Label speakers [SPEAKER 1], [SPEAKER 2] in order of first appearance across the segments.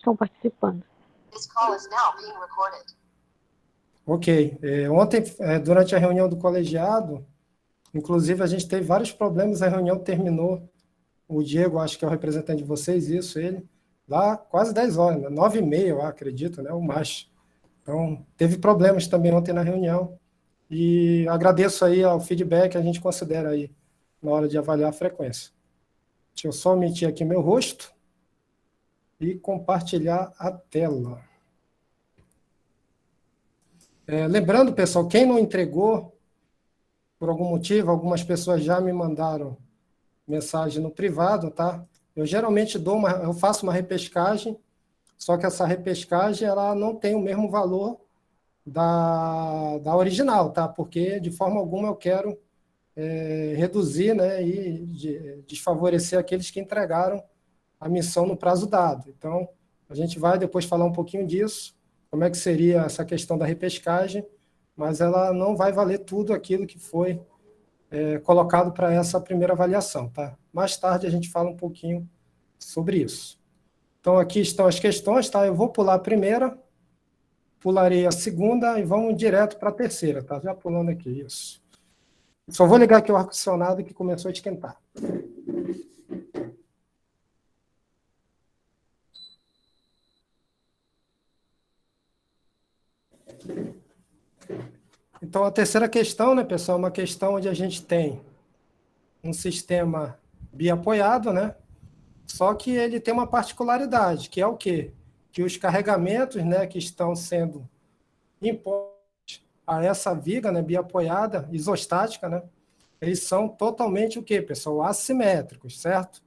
[SPEAKER 1] Estão participando.
[SPEAKER 2] Ok. Ontem, durante a reunião do colegiado, inclusive a gente teve vários problemas, a reunião terminou. O Diego, acho que é o representante de vocês, isso, ele, lá quase 10 horas, né? 9h30, eu acredito, né? O mais. Então, teve problemas também ontem na reunião. E agradeço aí ao feedback que a gente considera aí na hora de avaliar a frequência. Deixa eu só omitir aqui meu rosto e compartilhar a tela. Lembrando, pessoal, quem não entregou, por algum motivo, algumas pessoas já me mandaram mensagem no privado, tá? Eu geralmente eu faço uma repescagem, só que essa repescagem ela não tem o mesmo valor da original, tá? Porque de forma alguma eu quero reduzir, né, e desfavorecer aqueles que entregaram a missão no prazo dado. Então, a gente vai depois falar um pouquinho disso, como é que seria essa questão da repescagem, mas ela não vai valer tudo aquilo que foi colocado para essa primeira avaliação, tá? Mais tarde a gente fala um pouquinho sobre isso. Então, aqui estão as questões, tá? Eu vou pular a primeira, pularei a segunda e vamos direto para a terceira, tá? Já pulando aqui, isso. Só vou ligar aqui o ar-condicionado que começou a esquentar. Então, a terceira questão, né, pessoal, é uma questão onde a gente tem um sistema biapoiado, né? Só que ele tem uma particularidade, que é o quê? Que os carregamentos, né, que estão sendo impostos a essa viga, né, biapoiada, isostática, né, eles são totalmente o quê, pessoal? Assimétricos, certo?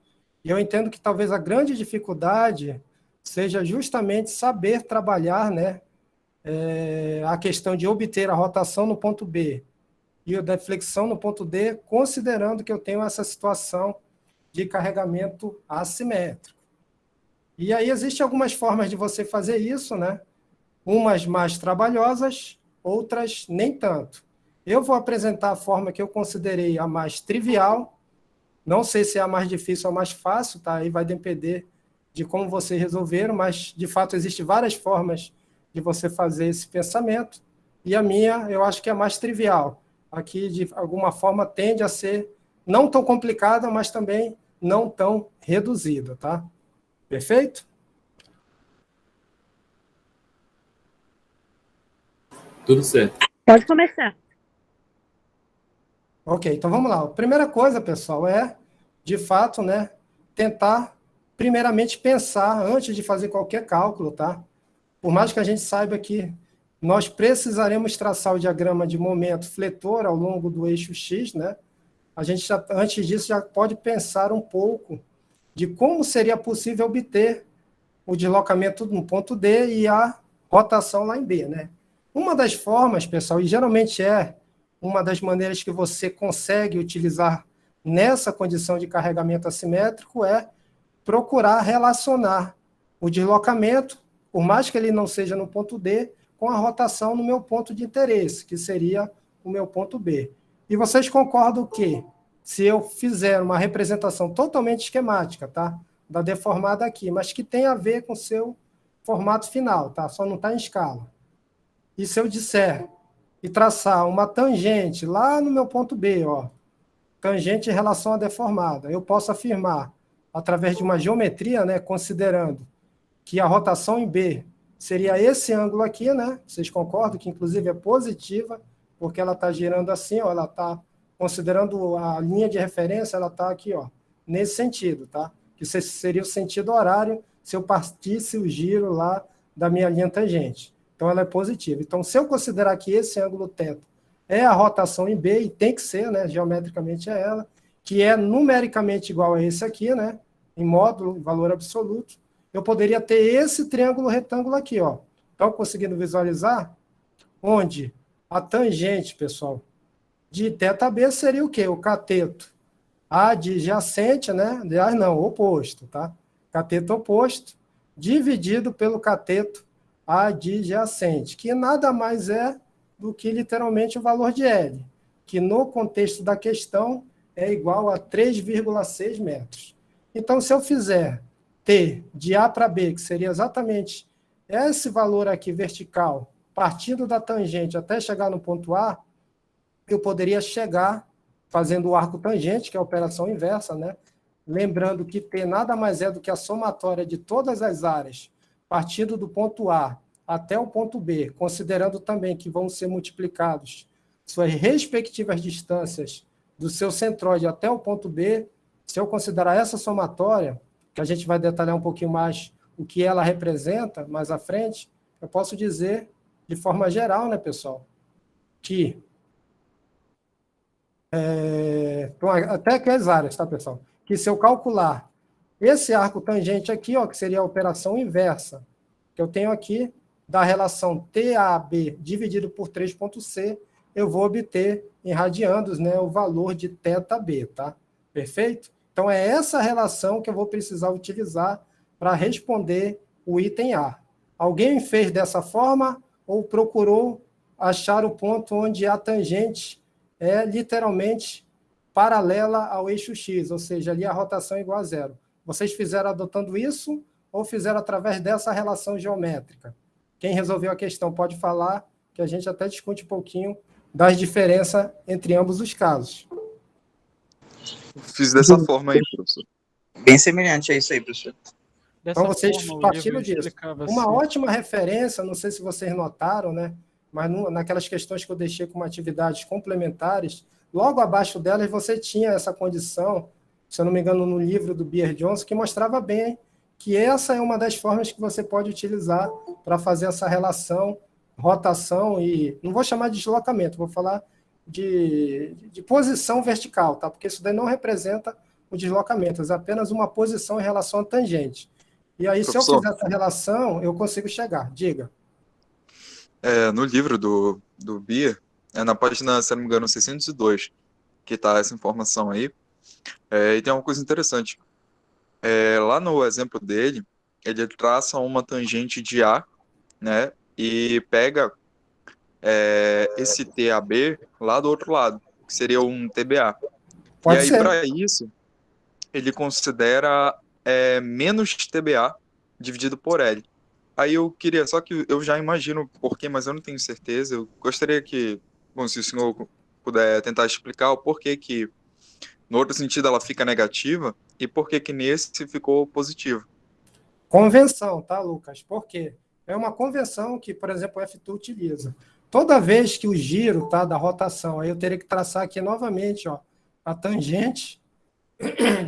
[SPEAKER 2] E eu entendo que talvez a grande dificuldade seja justamente saber trabalhar, né, a questão de obter a rotação no ponto B e a deflexão no ponto D, considerando que eu tenho essa situação de carregamento assimétrico. E aí existem algumas formas de você fazer isso, né? Umas mais trabalhosas, outras nem tanto. Eu vou apresentar a forma que eu considerei a mais trivial, não sei se é a mais difícil ou a mais fácil, tá? Aí vai depender de como vocês resolveram, mas de fato existem várias formas de você fazer esse pensamento, e a minha eu acho que é a mais trivial. Aqui, de alguma forma, tende a ser não tão complicada, mas também não tão reduzida, tá? Perfeito?
[SPEAKER 3] Tudo certo.
[SPEAKER 1] Pode começar.
[SPEAKER 2] Ok, então vamos lá. A primeira coisa, pessoal, é, de fato, né, tentar, primeiramente, pensar antes de fazer qualquer cálculo, tá? Por mais que a gente saiba que nós precisaremos traçar o diagrama de momento fletor ao longo do eixo X, né? A gente, antes disso, já pode pensar um pouco de como seria possível obter o deslocamento no ponto D e a rotação lá em B, né? Uma das formas, pessoal, e geralmente é uma das maneiras que você consegue utilizar nessa condição de carregamento assimétrico é procurar relacionar o deslocamento, por mais que ele não seja no ponto D, com a rotação no meu ponto de interesse, que seria o meu ponto B. E vocês concordam que, se eu fizer uma representação totalmente esquemática, tá? Da deformada aqui, mas que tem a ver com o seu formato final, tá? Só não está em escala. E se eu disser e traçar uma tangente lá no meu ponto B, ó, tangente em relação à deformada, eu posso afirmar, através de uma geometria, né, considerando que a rotação em B seria esse ângulo aqui, né? Vocês concordam que, inclusive, é positiva, porque ela está girando assim, ó, ela está, considerando a linha de referência, ela está aqui, ó, nesse sentido, tá? Que seria o sentido horário se eu partisse o giro lá da minha linha tangente. Então, ela é positiva. Então, se eu considerar que esse ângulo θ é a rotação em B, e tem que ser, né? Geometricamente é ela, que é numericamente igual a esse aqui, né? Em módulo, em valor absoluto, eu poderia ter esse triângulo retângulo aqui, ó. Estão conseguindo visualizar? Onde a tangente, pessoal, de θB seria o quê? O cateto adjacente, né? Aliás, não, oposto, tá? Cateto oposto, dividido pelo cateto adjacente, que nada mais é do que literalmente o valor de L, que no contexto da questão é igual a 3,6 metros. Então, se eu fizer T de A para B, que seria exatamente esse valor aqui vertical, partindo da tangente até chegar no ponto A, eu poderia chegar fazendo o arco tangente, que é a operação inversa, né? Lembrando que T nada mais é do que a somatória de todas as áreas, partindo do ponto A até o ponto B, considerando também que vão ser multiplicados suas respectivas distâncias do seu centroide até o ponto B. Se eu considerar essa somatória, que a gente vai detalhar um pouquinho mais o que ela representa mais à frente, eu posso dizer, de forma geral, né, pessoal, que até que as áreas, tá, pessoal? Que se eu calcular esse arco tangente aqui, ó, que seria a operação inversa, que eu tenho aqui, da relação TAB dividido por 3.C, eu vou obter, em radianos, né, o valor de θB, tá? Perfeito? Então, é essa relação que eu vou precisar utilizar para responder o item A. Alguém fez dessa forma ou procurou achar o ponto onde a tangente é literalmente paralela ao eixo X, ou seja, ali a rotação é igual a zero. Vocês fizeram adotando isso ou fizeram através dessa relação geométrica? Quem resolveu a questão pode falar, que a gente até discute um pouquinho das diferenças entre ambos os casos.
[SPEAKER 1] Fiz dessa forma aí, professor.
[SPEAKER 4] Bem semelhante a isso aí, professor.
[SPEAKER 2] Então, vocês partiram disso. Uma ótima referência, não sei se vocês notaram, né? Mas naquelas questões que eu deixei como atividades complementares, logo abaixo delas você tinha essa condição, se eu não me engano, no livro do Beer Johnson, que mostrava bem que essa é uma das formas que você pode utilizar para fazer essa relação, rotação e... Não vou chamar de deslocamento, vou falar de posição vertical, tá? Porque isso daí não representa o deslocamento, é apenas uma posição em relação à tangente. E aí, professor, se eu fizer essa relação, eu consigo chegar. Diga.
[SPEAKER 1] No livro do Beer, na página, se não me engano, 602, que está essa informação aí, e tem uma coisa interessante. Lá no exemplo dele, ele traça uma tangente de A, né, e pega esse TAB lá do outro lado, que seria um TBA.
[SPEAKER 2] Pode
[SPEAKER 1] e aí,
[SPEAKER 2] ser.
[SPEAKER 1] para isso, ele considera menos TBA dividido por L. Aí eu queria, só que eu já imagino por quê, mas eu não tenho certeza. Eu gostaria que, bom, se o senhor puder tentar explicar o porquê que no outro sentido ela fica negativa e por que nesse ficou positivo.
[SPEAKER 2] Convenção, tá, Lucas? Por quê? É uma convenção que, por exemplo, o F2 utiliza. Toda vez que o giro, tá, da rotação, aí eu teria que traçar aqui novamente, ó, a tangente,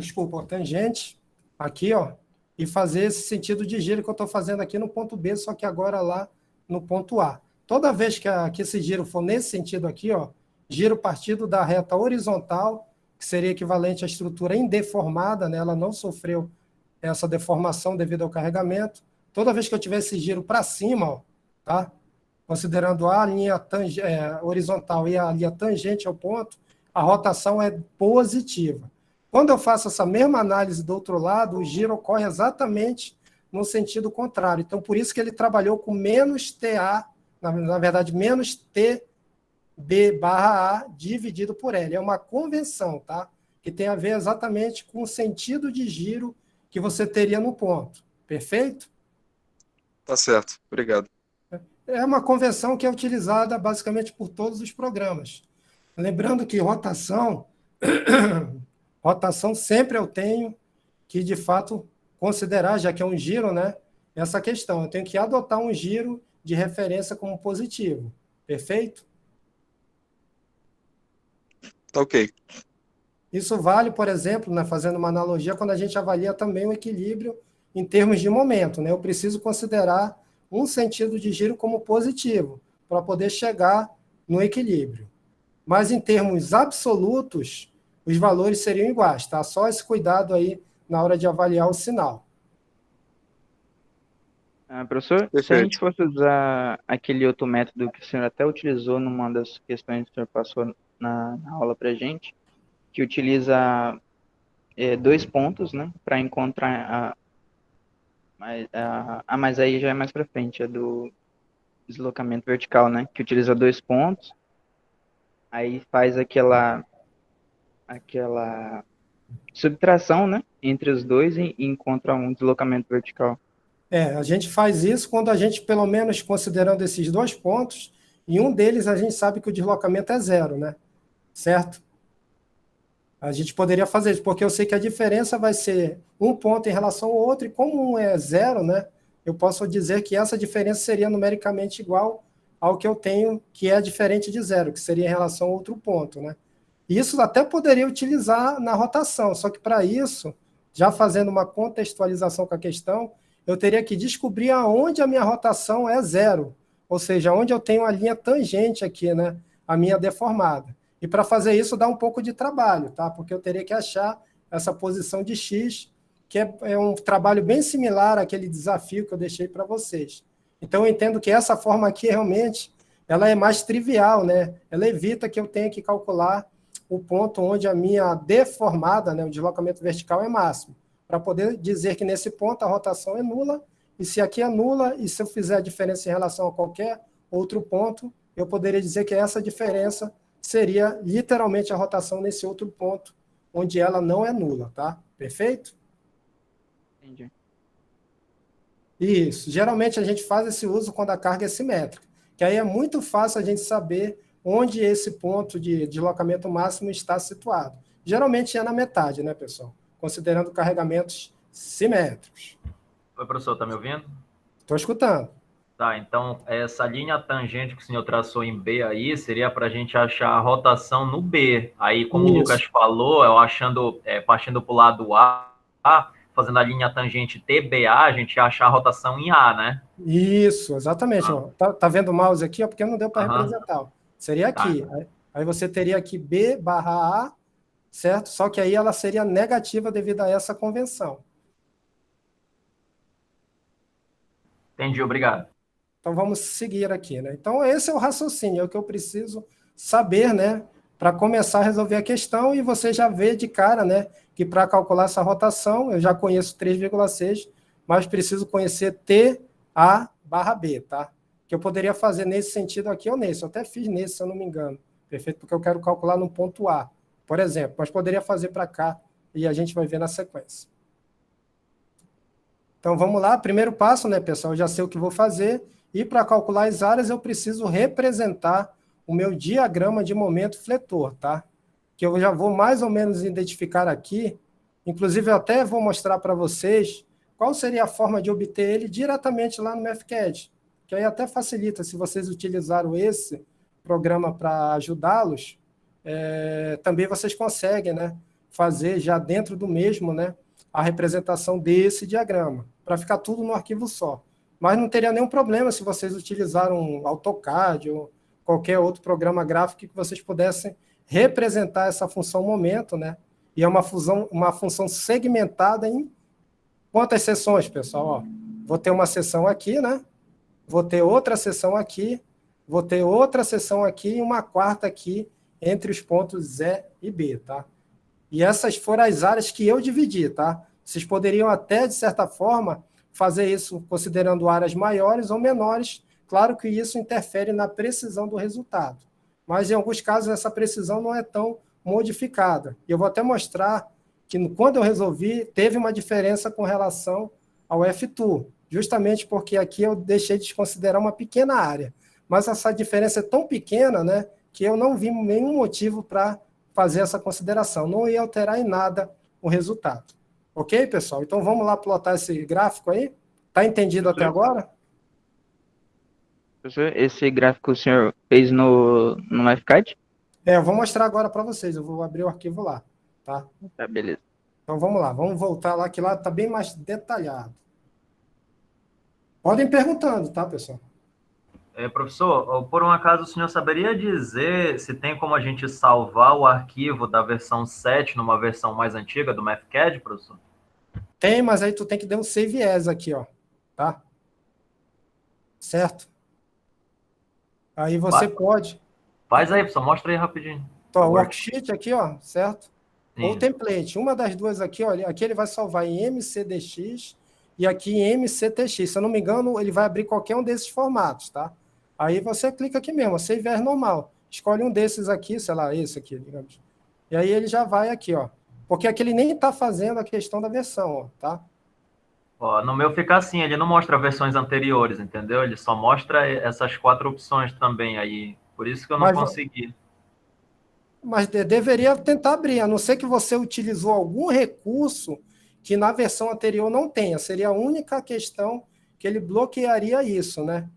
[SPEAKER 2] desculpa, a tangente, aqui, ó, e fazer esse sentido de giro que eu estou fazendo aqui no ponto B, só que agora lá no ponto A. Toda vez que esse giro for nesse sentido aqui, ó, giro partido da reta horizontal, que seria equivalente à estrutura indeformada, né, ela não sofreu essa deformação devido ao carregamento. Toda vez que eu tiver esse giro para cima, ó, tá? Considerando a linha horizontal e a linha tangente ao ponto, a rotação é positiva. Quando eu faço essa mesma análise do outro lado, o giro ocorre exatamente no sentido contrário. Então, por isso que ele trabalhou com menos TA, na verdade, menos TB barra A dividido por L. É uma convenção, tá? Que tem a ver exatamente com o sentido de giro que você teria no ponto. Perfeito?
[SPEAKER 1] Tá certo. Obrigado.
[SPEAKER 2] É uma convenção que é utilizada basicamente por todos os programas. Lembrando que rotação sempre eu tenho que, de fato, considerar, já que é um giro, né, essa questão. Eu tenho que adotar um giro de referência como positivo. Perfeito?
[SPEAKER 1] Tá ok.
[SPEAKER 2] Isso vale, por exemplo, né, fazendo uma analogia, quando a gente avalia também o equilíbrio em termos de momento. Né? Eu preciso considerar um sentido de giro como positivo para poder chegar no equilíbrio. Mas em termos absolutos, os valores seriam iguais, tá? Só esse cuidado aí na hora de avaliar o sinal.
[SPEAKER 4] Professor,
[SPEAKER 1] Perfeito.
[SPEAKER 4] se a gente fosse usar aquele outro método que o senhor até utilizou numa das questões que o senhor passou na aula para a gente, que utiliza 2 pontos, né, para encontrar mas aí já é mais para frente, é do deslocamento vertical, né, que utiliza 2 pontos, aí faz aquela subtração, né, entre os dois e encontra um deslocamento vertical.
[SPEAKER 2] A gente faz isso quando a gente, pelo menos considerando esses dois pontos, em um deles a gente sabe que o deslocamento é zero, né? Certo? A gente poderia fazer isso, porque eu sei que a diferença vai ser um ponto em relação ao outro, e como um é zero, né? Eu posso dizer que essa diferença seria numericamente igual ao que eu tenho, que é diferente de zero, que seria em relação a outro ponto, né? Isso até poderia utilizar na rotação, só que para isso, já fazendo uma contextualização com a questão, eu teria que descobrir aonde a minha rotação é zero, ou seja, onde eu tenho a linha tangente aqui, né, a minha deformada. E para fazer isso dá um pouco de trabalho, tá? Porque eu teria que achar essa posição de X, que é um trabalho bem similar àquele desafio que eu deixei para vocês. Então eu entendo que essa forma aqui realmente ela é mais trivial, né? Ela evita que eu tenha que calcular o ponto onde a minha deformada, né, o deslocamento vertical é máximo, para poder dizer que nesse ponto a rotação é nula, e se aqui é nula, e se eu fizer a diferença em relação a qualquer outro ponto, eu poderia dizer que essa diferença seria literalmente a rotação nesse outro ponto, onde ela não é nula, tá? Perfeito?
[SPEAKER 4] Entendi.
[SPEAKER 2] Isso. Geralmente a gente faz esse uso quando a carga é simétrica, que aí é muito fácil a gente saber onde esse ponto de deslocamento máximo está situado. Geralmente é na metade, né, pessoal? Considerando carregamentos simétricos.
[SPEAKER 5] Oi, professor, tá me ouvindo?
[SPEAKER 2] Estou escutando.
[SPEAKER 5] Tá, então essa linha tangente que o senhor traçou em B aí seria para a gente achar a rotação no B. Aí, como o Lucas falou, eu partindo para o lado A, fazendo a linha tangente TBA, a gente acha a rotação em A, né?
[SPEAKER 2] Isso, exatamente. Tá vendo o mouse aqui? Porque não deu para representar. Ó. Seria aqui. Tá. Aí você teria aqui B/A, certo? Só que aí ela seria negativa devido a essa convenção.
[SPEAKER 5] Entendi, obrigado.
[SPEAKER 2] Então vamos seguir aqui, né? Então esse é o raciocínio, é o que eu preciso saber, né? Para começar a resolver a questão, e você já vê de cara, né? Que para calcular essa rotação, eu já conheço 3,6, mas preciso conhecer TA/B, tá? Que eu poderia fazer nesse sentido aqui ou nesse. Eu até fiz nesse, se eu não me engano. Perfeito? Porque eu quero calcular no ponto A, por exemplo. Mas poderia fazer para cá e a gente vai ver na sequência. Então vamos lá. Primeiro passo, né, pessoal? Eu já sei o que vou fazer. E para calcular as áreas, eu preciso representar o meu diagrama de momento fletor, tá? Que eu já vou mais ou menos identificar aqui. Inclusive, eu até vou mostrar para vocês qual seria a forma de obter ele diretamente lá no MathCAD. Que aí até facilita, se vocês utilizaram esse programa para ajudá-los, também vocês conseguem, né, fazer já dentro do mesmo, né, a representação desse diagrama, para ficar tudo no arquivo só. Mas não teria nenhum problema se vocês utilizaram AutoCAD ou qualquer outro programa gráfico que vocês pudessem representar essa função momento, né? E é uma função segmentada em quantas seções, pessoal? Ó, vou ter uma seção aqui, né? Vou ter outra seção aqui, vou ter outra seção aqui e uma quarta aqui entre os pontos E e B, tá? E essas foram as áreas que eu dividi, tá? Vocês poderiam até, de certa forma, fazer isso considerando áreas maiores ou menores. Claro que isso interfere na precisão do resultado. Mas, em alguns casos, essa precisão não é tão modificada. E eu vou até mostrar que, quando eu resolvi, teve uma diferença com relação ao F2, justamente porque aqui eu deixei de desconsiderar uma pequena área. Mas essa diferença é tão pequena, né, que eu não vi nenhum motivo para fazer essa consideração. Não ia alterar em nada o resultado. Ok, pessoal? Então, vamos lá plotar esse gráfico aí? Está entendido até agora?
[SPEAKER 4] Professor, esse gráfico o senhor fez no MathCAD?
[SPEAKER 2] Eu vou mostrar agora para vocês. Eu vou abrir o arquivo lá, tá?
[SPEAKER 4] Tá, beleza.
[SPEAKER 2] Então, vamos lá. Vamos voltar lá, que lá está bem mais detalhado. Podem ir perguntando, tá, pessoal?
[SPEAKER 5] Professor, por um acaso o senhor saberia dizer se tem como a gente salvar o arquivo da versão 7 numa versão mais antiga do MathCAD, professor?
[SPEAKER 2] Tem, mas aí tu tem que dar um save as aqui, ó, tá? Certo? Aí você pode...
[SPEAKER 5] Faz aí, professor, mostra aí rapidinho.
[SPEAKER 2] Então, o worksheet aqui, ó, certo?
[SPEAKER 5] Sim.
[SPEAKER 2] Ou template. Uma das duas aqui, ó, aqui ele vai salvar em MCDX e aqui em MCTX. Se eu não me engano, ele vai abrir qualquer um desses formatos, tá? Aí você clica aqui mesmo, save as normal. Escolhe um desses aqui, sei lá, esse aqui, digamos. E aí ele já vai aqui, ó. Porque aqui ele nem está fazendo a questão da versão, ó, tá?
[SPEAKER 5] Ó, no meu fica assim, ele não mostra versões anteriores, entendeu? Ele só mostra essas 4 opções também aí. Por isso que eu não
[SPEAKER 2] Mas,
[SPEAKER 5] consegui.
[SPEAKER 2] mas deveria tentar abrir, a não ser que você utilizou algum recurso que na versão anterior não tenha. Seria a única questão que ele bloquearia isso, né?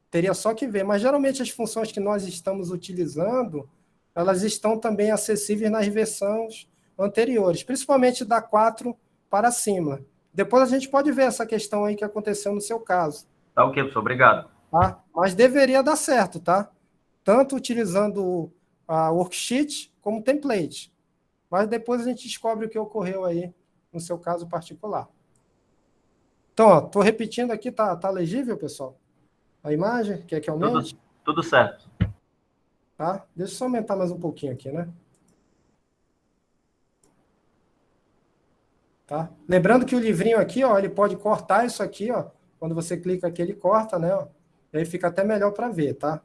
[SPEAKER 2] Teria só que ver. Mas geralmente as funções que nós estamos utilizando, elas estão também acessíveis nas versões anteriores, principalmente da 4 para cima. Depois a gente pode ver essa questão aí que aconteceu no seu caso.
[SPEAKER 5] Tá ok, professor, obrigado.
[SPEAKER 2] Tá? Mas deveria dar certo, tá? Tanto utilizando a worksheet como template. Mas depois a gente descobre o que ocorreu aí no seu caso particular. Então, estou repetindo aqui, tá legível, pessoal? A imagem, quer que aumente?
[SPEAKER 5] Tudo certo.
[SPEAKER 2] Tá? Deixa eu só aumentar mais um pouquinho aqui, né? Tá? Lembrando que o livrinho aqui, ó, ele pode cortar isso aqui, ó. Quando você clica aqui, ele corta, né? Ó, e aí fica até melhor para ver, tá?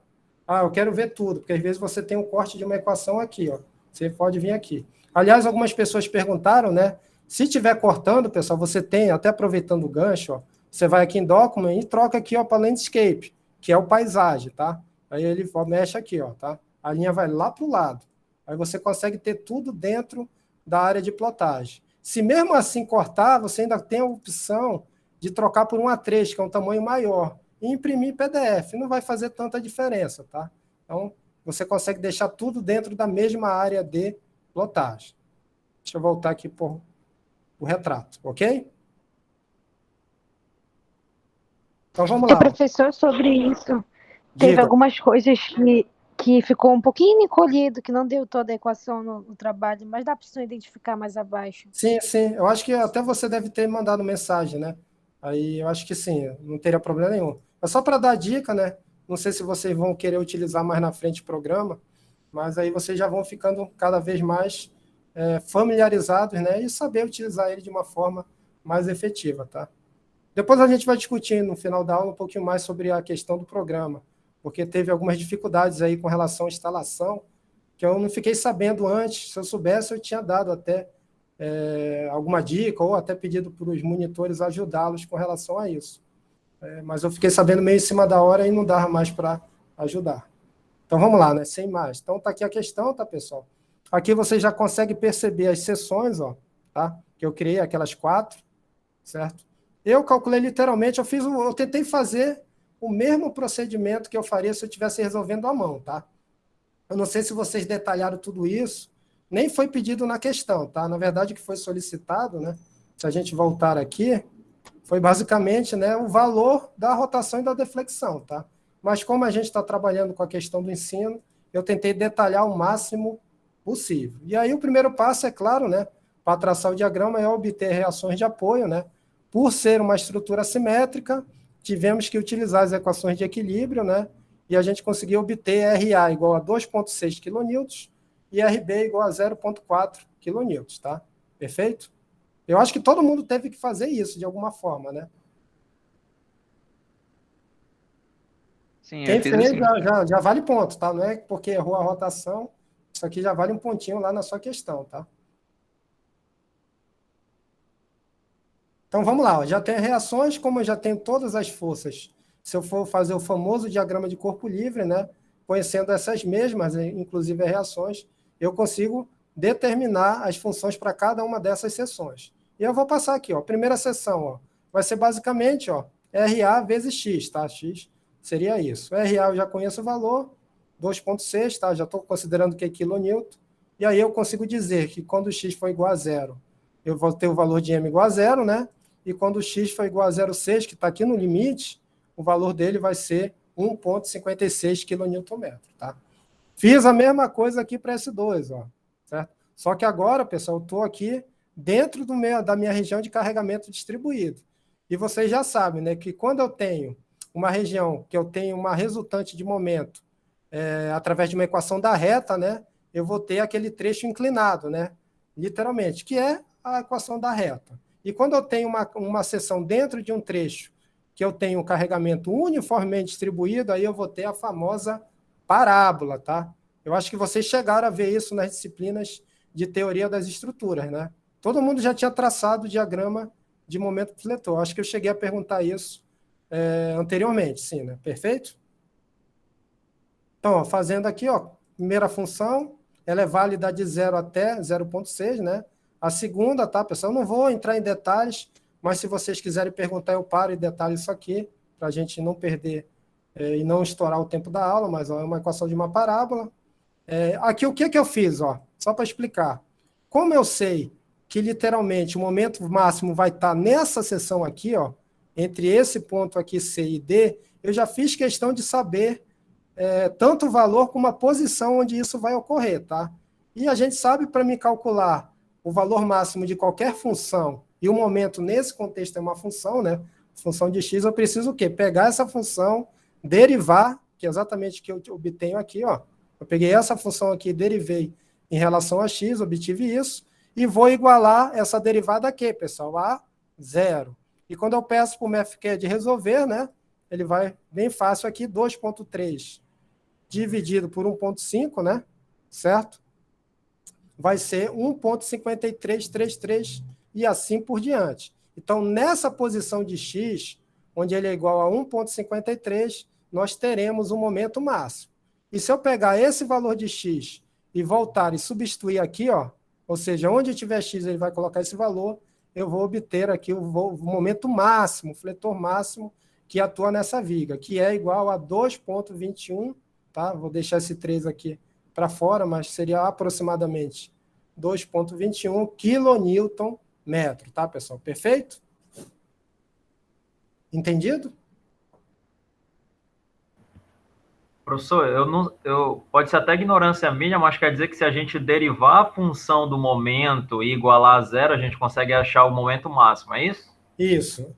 [SPEAKER 2] Ah, eu quero ver tudo, porque às vezes você tem um corte de uma equação aqui, ó. Você pode vir aqui. Aliás, algumas pessoas perguntaram, né? Se estiver cortando, pessoal, você tem, até aproveitando o gancho, ó, você vai aqui em Document e troca aqui, ó, para Landscape, que é o paisagem, tá? Aí ele mexe aqui, ó, tá? A linha vai lá para o lado. Aí você consegue ter tudo dentro da área de plotagem. Se mesmo assim cortar, você ainda tem a opção de trocar por um A3, que é um tamanho maior, e imprimir PDF. Não vai fazer tanta diferença, tá? Então, você consegue deixar tudo dentro da mesma área de plotagem. Deixa eu voltar aqui por o retrato, ok? Então, vamos lá.
[SPEAKER 6] Professor, sobre isso, teve
[SPEAKER 2] Diga.
[SPEAKER 6] algumas coisas que ficou um pouquinho encolhido, que não deu toda a equação no trabalho, mas dá para você identificar mais abaixo.
[SPEAKER 2] Sim, sim. Eu acho que até você deve ter mandado mensagem, né? Aí eu acho que sim, não teria problema nenhum. É só para dar dica, né? Não sei se vocês vão querer utilizar mais na frente o programa, mas aí vocês já vão ficando cada vez mais familiarizados, né? E saber utilizar ele de uma forma mais efetiva, tá? Depois a gente vai discutir no final da aula um pouquinho mais sobre a questão do programa, porque teve algumas dificuldades aí com relação à instalação, que eu não fiquei sabendo antes. Se eu soubesse, eu tinha dado até alguma dica ou até pedido para os monitores ajudá-los com relação a isso. Mas eu fiquei sabendo meio em cima da hora e não dava mais para ajudar. Então vamos lá, né? Sem mais. Então tá aqui a questão, tá, pessoal? Aqui você já consegue perceber as seções, ó, tá? Que eu criei aquelas 4, certo? Eu calculei literalmente, eu tentei fazer o mesmo procedimento que eu faria se eu estivesse resolvendo à mão, tá? Eu não sei se vocês detalharam tudo isso, nem foi pedido na questão, tá? Na verdade, o que foi solicitado, né? Se a gente voltar aqui, foi basicamente, né, o valor da rotação e da deflexão, tá? Mas como a gente está trabalhando com a questão do ensino, eu tentei detalhar o máximo possível. E aí o primeiro passo, é claro, né, para traçar o diagrama é obter reações de apoio, né? Por ser uma estrutura simétrica, tivemos que utilizar as equações de equilíbrio, né? E a gente conseguiu obter RA igual a 2,6 kN e RB igual a 0,4 kN, tá? Perfeito? Eu acho que todo mundo teve que fazer isso de alguma forma, né?
[SPEAKER 4] Sim,
[SPEAKER 2] Quem
[SPEAKER 4] eu fiz
[SPEAKER 2] fez
[SPEAKER 4] assim.
[SPEAKER 2] já vale ponto, tá? Não é porque errou a rotação, isso aqui já vale um pontinho lá na sua questão, tá? Então vamos lá, ó. Já tem reações, como eu já tenho todas as forças. Se eu for fazer o famoso diagrama de corpo livre, né, conhecendo essas mesmas, inclusive as reações, eu consigo determinar as funções para cada uma dessas seções. E eu vou passar aqui, ó. Primeira seção, ó, vai ser basicamente, ó, RA vezes X, tá? X seria isso. RA eu já conheço o valor, 2,6, tá? Já estou considerando que é quilonewton. E aí eu consigo dizer que quando X for igual a zero, eu vou ter o valor de M igual a zero, né? E quando X for igual a 0,6, que está aqui no limite, o valor dele vai ser 1,56 kN, tá? Fiz a mesma coisa aqui para S2, ó, certo? Só que agora, pessoal, eu estou aqui dentro da minha região de carregamento distribuído. E vocês já sabem, né, que quando eu tenho uma região que eu tenho uma resultante de momento através de uma equação da reta, né, eu vou ter aquele trecho inclinado, né, literalmente, que é a equação da reta. E quando eu tenho uma seção dentro de um trecho que eu tenho um carregamento uniformemente distribuído, aí eu vou ter a famosa parábola, tá? Eu acho que vocês chegaram a ver isso nas disciplinas de teoria das estruturas, né? Todo mundo já tinha traçado o diagrama de momento fletor. Acho que eu cheguei a perguntar isso anteriormente, sim, né? Perfeito? Então, ó, fazendo aqui, ó, primeira função, ela é válida de 0 até 0,6, né? A segunda, tá, pessoal? Eu não vou entrar em detalhes, mas se vocês quiserem perguntar, eu paro e detalho isso aqui, para a gente não perder e não estourar o tempo da aula, mas ó, é uma equação de uma parábola. Aqui, o que eu fiz? Ó? Só para explicar. Como eu sei que, literalmente, o momento máximo vai estar nessa seção aqui, ó, entre esse ponto aqui, C e D, eu já fiz questão de saber tanto o valor como a posição onde isso vai ocorrer, tá? E a gente sabe, para me calcular o valor máximo de qualquer função, e o momento nesse contexto é uma função, né? Função de x, eu preciso o quê? Pegar essa função, derivar, que é exatamente o que eu obtenho aqui, ó. Eu peguei essa função aqui, derivei em relação a x, obtive isso, e vou igualar essa derivada aqui, pessoal, a zero. E quando eu peço para o MathCAD resolver, né? Ele vai bem fácil aqui, 2,3 dividido por 1,5, né? Certo? Vai ser 1,5333 e assim por diante. Então, nessa posição de x, onde ele é igual a 1,53, nós teremos um momento máximo. E se eu pegar esse valor de x e voltar e substituir aqui, ó, ou seja, onde tiver x, ele vai colocar esse valor, eu vou obter aqui o momento máximo, o fletor máximo, que atua nessa viga, que é igual a 2,21, tá? Vou deixar esse 3 aqui para fora, mas seria aproximadamente 2,21 quilonewton metro, tá, pessoal? Perfeito? Entendido?
[SPEAKER 5] Professor, pode ser até ignorância minha, mas quer dizer que se a gente derivar a função do momento e igualar a zero, a gente consegue achar o momento máximo, é isso?
[SPEAKER 2] Isso.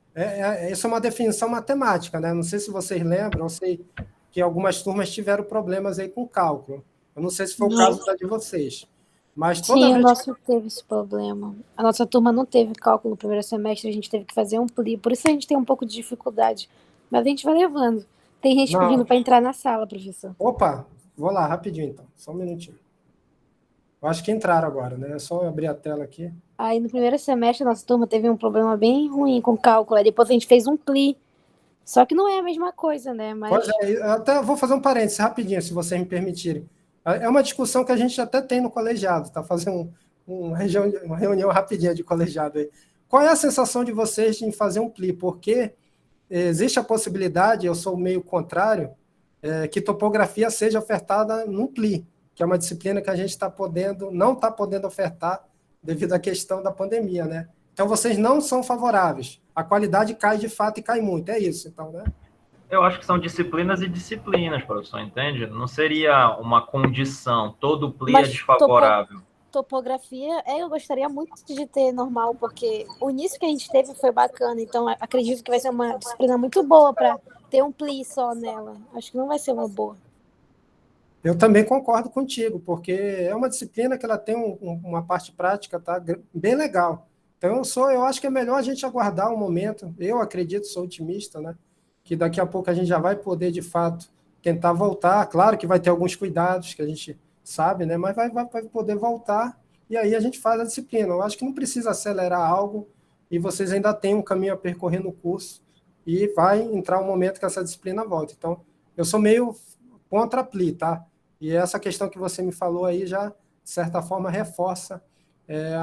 [SPEAKER 2] Isso é uma definição matemática, né? Não sei se vocês lembram, eu sei que algumas turmas tiveram problemas aí com cálculo. Eu não sei se foi o caso da de vocês. Mas toda
[SPEAKER 6] Sim, o
[SPEAKER 2] vez
[SPEAKER 6] nosso teve esse problema. A nossa turma não teve cálculo no primeiro semestre, a gente teve que fazer um PLI, por isso a gente tem um pouco de dificuldade. Mas a gente vai levando. Tem gente
[SPEAKER 2] Não.
[SPEAKER 6] pedindo para entrar na sala, professor.
[SPEAKER 2] Opa, vou lá, rapidinho então, só um minutinho. Eu acho que entraram agora, né? É só eu abrir a tela aqui.
[SPEAKER 6] Aí no primeiro semestre a nossa turma teve um problema bem ruim com cálculo, aí depois a gente fez um PLI. Só que não é a mesma coisa, né? Mas
[SPEAKER 2] Pois é, eu até vou fazer um parênteses rapidinho, se vocês me permitirem. É uma discussão que a gente até tem no colegiado, tá? Fazendo uma reunião rapidinha de colegiado aí. Qual é a sensação de vocês em fazer um PLI? Porque existe a possibilidade, eu sou meio contrário, que topografia seja ofertada num PLI, que é uma disciplina que a gente não está podendo ofertar devido à questão da pandemia, né? Então, vocês não são favoráveis. A qualidade cai de fato e cai muito. É isso, então, né?
[SPEAKER 5] Eu acho que são disciplinas e disciplinas, professor, entende? Não seria uma condição. Todo PLI é
[SPEAKER 6] Mas
[SPEAKER 5] desfavorável.
[SPEAKER 6] topografia, eu gostaria muito de ter normal, porque o início que a gente teve foi bacana, então acredito que vai ser uma disciplina muito boa para ter um PLI só nela. Acho que não vai ser uma boa.
[SPEAKER 2] Eu também concordo contigo, porque é uma disciplina que ela tem uma parte prática, tá, bem legal. Então, eu acho que é melhor a gente aguardar um momento. Eu acredito, sou otimista, né? Que daqui a pouco a gente já vai poder, de fato, tentar voltar. Claro que vai ter alguns cuidados que a gente sabe, né? Mas vai poder voltar e aí a gente faz a disciplina. Eu acho que não precisa acelerar algo e vocês ainda têm um caminho a percorrer no curso e vai entrar um momento que essa disciplina volta. Então, eu sou meio contra a PLI, tá? E essa questão que você me falou aí já, de certa forma, reforça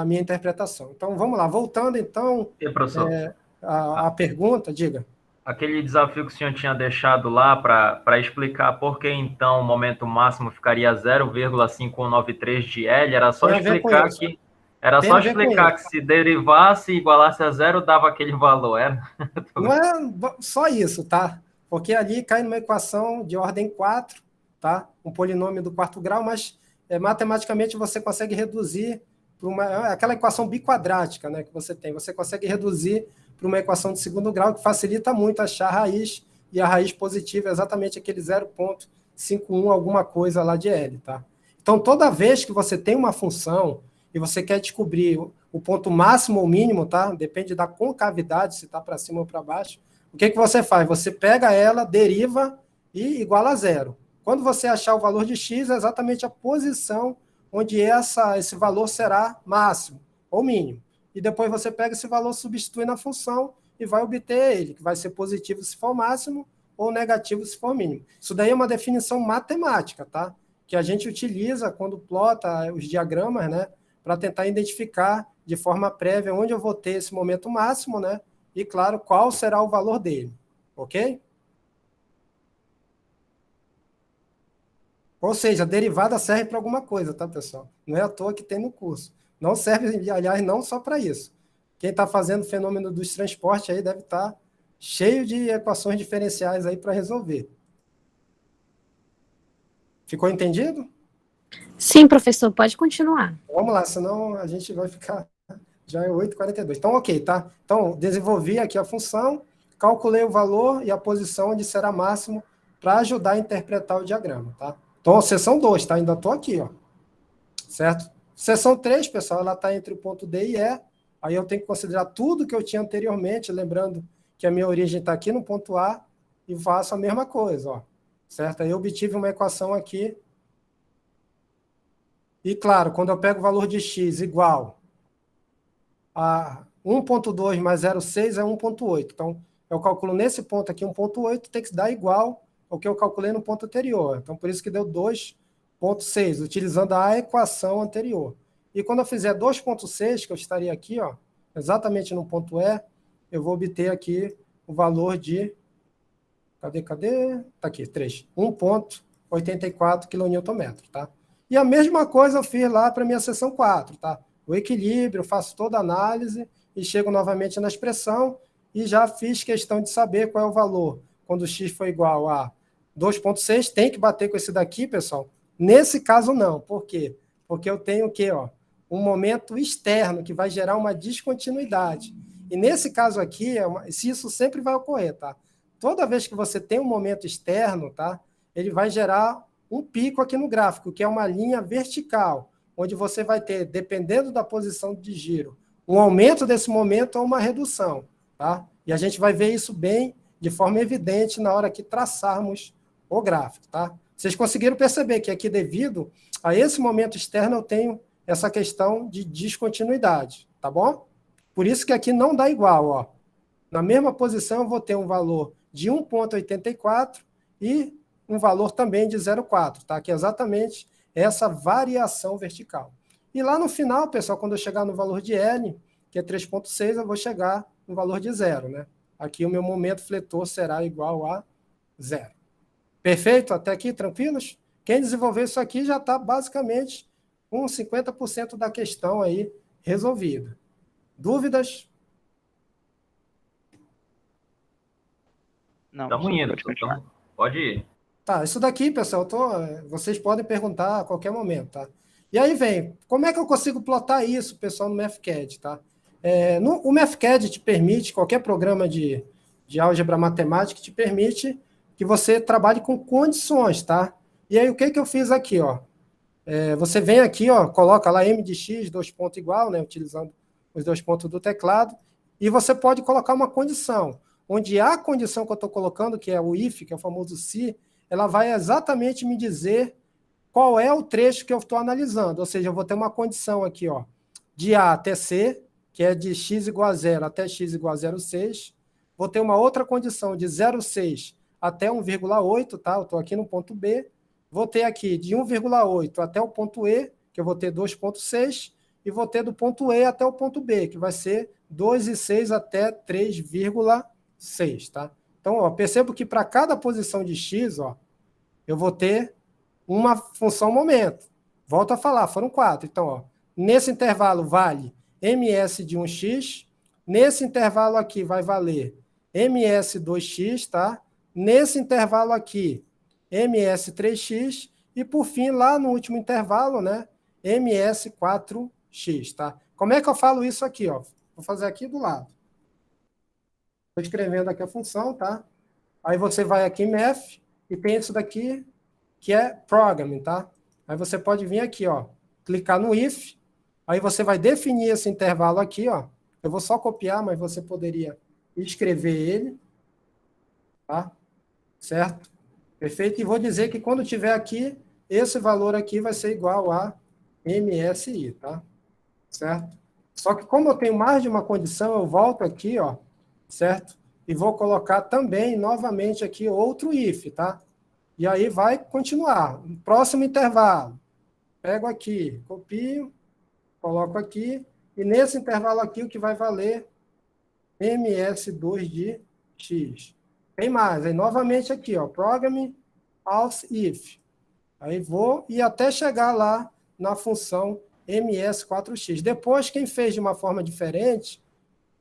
[SPEAKER 2] a minha interpretação. Então, vamos lá. Voltando, então,
[SPEAKER 5] E, professor,
[SPEAKER 2] a pergunta, diga.
[SPEAKER 5] aquele desafio que o senhor tinha deixado lá para explicar por que, então, o momento máximo ficaria 0,593 de L, era só explicar que... Era só explicar que se derivasse e igualasse a zero, dava aquele valor, era?
[SPEAKER 2] Não é só isso, tá? Porque ali cai numa equação de ordem 4, tá? Um polinômio do quarto grau, mas matematicamente você consegue reduzir para aquela equação biquadrática, né, que você tem. Você consegue reduzir para uma equação de segundo grau, que facilita muito achar a raiz, e a raiz positiva é exatamente aquele 0,51 alguma coisa lá de L, tá? Então, toda vez que você tem uma função e você quer descobrir o ponto máximo ou mínimo, tá? Depende da concavidade, se está para cima ou para baixo. O que você faz? Você pega ela, deriva e iguala a zero. Quando você achar o valor de x, é exatamente a posição onde esse valor será máximo ou mínimo. E depois você pega esse valor, substitui na função e vai obter ele, que vai ser positivo se for máximo ou negativo se for mínimo. Isso daí é uma definição matemática, tá? Que a gente utiliza quando plota os diagramas, né? Para tentar identificar de forma prévia onde eu vou ter esse momento máximo, né? E, claro, qual será o valor dele, ok? Ou seja, a derivada serve para alguma coisa, tá, pessoal? Não é à toa que tem no curso. Não serve, aliás, não só para isso. Quem está fazendo o fenômeno dos transportes aí deve estar cheio de equações diferenciais aí para resolver. Ficou entendido?
[SPEAKER 6] Sim, professor, pode continuar.
[SPEAKER 2] Vamos lá, senão a gente vai ficar... Já é 8h42. Então, ok, tá? Então, desenvolvi aqui a função, calculei o valor e a posição onde será máximo para ajudar a interpretar o diagrama, tá? Então, seção 2, tá? Ainda estou aqui, ó. Certo? Seção 3, pessoal, ela está entre o ponto D e E. Aí eu tenho que considerar tudo que eu tinha anteriormente, lembrando que a minha origem está aqui no ponto A, e faço a mesma coisa, ó. Certo? Aí eu obtive uma equação aqui. E, claro, quando eu pego o valor de x igual a 1,2 mais 0,6 é 1,8. Então, eu calculo nesse ponto aqui 1,8, tem que dar igual ao que eu calculei no ponto anterior. Então, por isso que deu 2,6, utilizando a equação anterior. E quando eu fizer 2,6, que eu estaria aqui, ó, exatamente no ponto E, eu vou obter aqui o valor de... Cadê? Está aqui, 3. 1,84 kN, tá? E a mesma coisa eu fiz lá para a minha seção 4, tá? O equilíbrio, faço toda a análise e chego novamente na expressão e já fiz questão de saber qual é o valor. Quando x for igual a 2,6, tem que bater com esse daqui, pessoal. Nesse caso, não. Por quê? Porque eu tenho o quê? Ó, um momento externo que vai gerar uma descontinuidade. E nesse caso aqui, se isso sempre vai ocorrer, tá? Toda vez que você tem um momento externo, tá? Ele vai gerar um pico aqui no gráfico, que é uma linha vertical, onde você vai ter, dependendo da posição de giro, um aumento desse momento ou uma redução, tá? E a gente vai ver isso bem, de forma evidente, na hora que traçarmos o gráfico, tá? Vocês conseguiram perceber que aqui, devido a esse momento externo, eu tenho essa questão de descontinuidade, tá bom? Por isso que aqui não dá igual, ó. Na mesma posição, eu vou ter um valor de 1,84 e um valor também de 0,4, tá? Que é exatamente essa variação vertical. E lá no final, pessoal, quando eu chegar no valor de L, que é 3,6, eu vou chegar no valor de 0, né? Aqui o meu momento fletor será igual a 0. Perfeito? Até aqui, tranquilos? Quem desenvolveu isso aqui já está basicamente com 50% da questão aí resolvida. Dúvidas?
[SPEAKER 4] Não,
[SPEAKER 5] Estamos
[SPEAKER 4] professor,
[SPEAKER 5] indo,
[SPEAKER 4] pode continuar.
[SPEAKER 5] pode ir.
[SPEAKER 2] Tá, isso daqui, pessoal, vocês podem perguntar a qualquer momento, tá? E aí vem, como é que eu consigo plotar isso, pessoal, no MathCAD, tá? O MathCAD te permite, qualquer programa de álgebra matemática te permite que você trabalhe com condições, tá? E aí o que eu fiz aqui, ó? Você vem aqui, ó, coloca lá m de x, 2 pontos igual, né? Utilizando os 2 pontos do teclado, e você pode colocar uma condição, onde a condição que eu estou colocando, que é o if, que é o famoso se, ela vai exatamente me dizer qual é o trecho que eu estou analisando. Ou seja, eu vou ter uma condição aqui, ó, de A até C, que é de x igual a 0 até x igual a 0,6. Vou ter uma outra condição de 0,6 até 1,8, tá? Eu estou aqui no ponto B. Vou ter aqui de 1,8 até o ponto E, que eu vou ter 2,6, e vou ter do ponto E até o ponto B, que vai ser 2,6 até 3,6, tá? Então, ó, percebo que para cada posição de x, ó, eu vou ter uma função momento. Volto a falar, foram 4. Então, ó, nesse intervalo vale ms de 1x, nesse intervalo aqui vai valer ms2x, tá? Nesse intervalo aqui, ms3x, e por fim, lá no último intervalo, né, ms4x, tá? Como é que eu falo isso aqui, ó? Vou fazer aqui do lado. Estou escrevendo aqui a função, tá? Aí você vai aqui em Math e tem isso daqui que é Programming, tá? Aí você pode vir aqui, ó, clicar no if, aí você vai definir esse intervalo aqui, ó. Eu vou só copiar, mas você poderia escrever ele, tá? Certo? Perfeito? E vou dizer que quando tiver aqui, esse valor aqui vai ser igual a MSI, tá? Certo? Só que como eu tenho mais de uma condição, eu volto aqui, ó, certo? E vou colocar também, novamente aqui, outro if, tá? E aí vai continuar. Próximo intervalo. Pego aqui, copio, coloco aqui, e nesse intervalo aqui o que vai valer ms2 de x. Tem mais, aí novamente aqui, ó, program else if. Aí vou e até chegar lá na função ms4x. Depois, quem fez de uma forma diferente,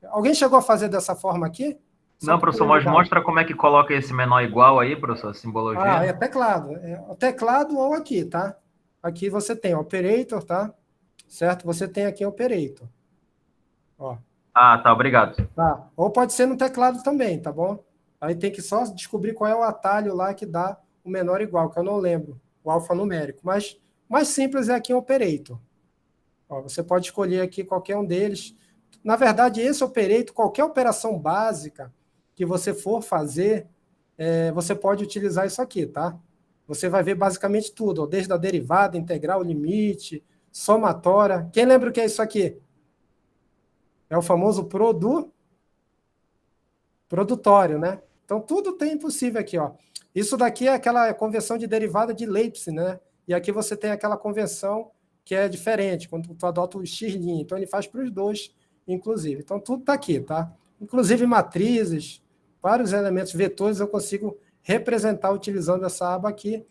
[SPEAKER 2] alguém chegou a fazer dessa forma aqui? Só
[SPEAKER 5] Não,
[SPEAKER 2] por
[SPEAKER 5] professor, mas
[SPEAKER 2] curiosidade.
[SPEAKER 5] mostra como é que coloca esse menor igual aí, professor, a simbologia.
[SPEAKER 2] Ah, é teclado. É o teclado ou aqui, tá? Aqui você tem operator, tá? Certo? Você tem aqui operator. Ó.
[SPEAKER 5] Ah, tá, obrigado.
[SPEAKER 2] Tá. Ou pode ser no teclado também, tá bom? Aí tem que só descobrir qual é o atalho lá que dá o menor igual, que eu não lembro, o alfanumérico. Mas mais simples é aqui o operator. Ó, você pode escolher aqui qualquer um deles. Na verdade, esse operator, qualquer operação básica que você for fazer, você pode utilizar isso aqui, tá? Você vai ver basicamente tudo, ó, desde a derivada, integral, limite, somatória. Quem lembra o que é isso aqui? É o famoso produtório, né? Então, tudo tem impossível aqui, ó. Isso daqui é aquela convenção de derivada de Leibniz, né? E aqui você tem aquela convenção que é diferente, quando tu adota o x'. Então, ele faz para os dois, inclusive. Então, tudo está aqui, tá? Inclusive matrizes, vários elementos vetores eu consigo representar utilizando essa aba aqui.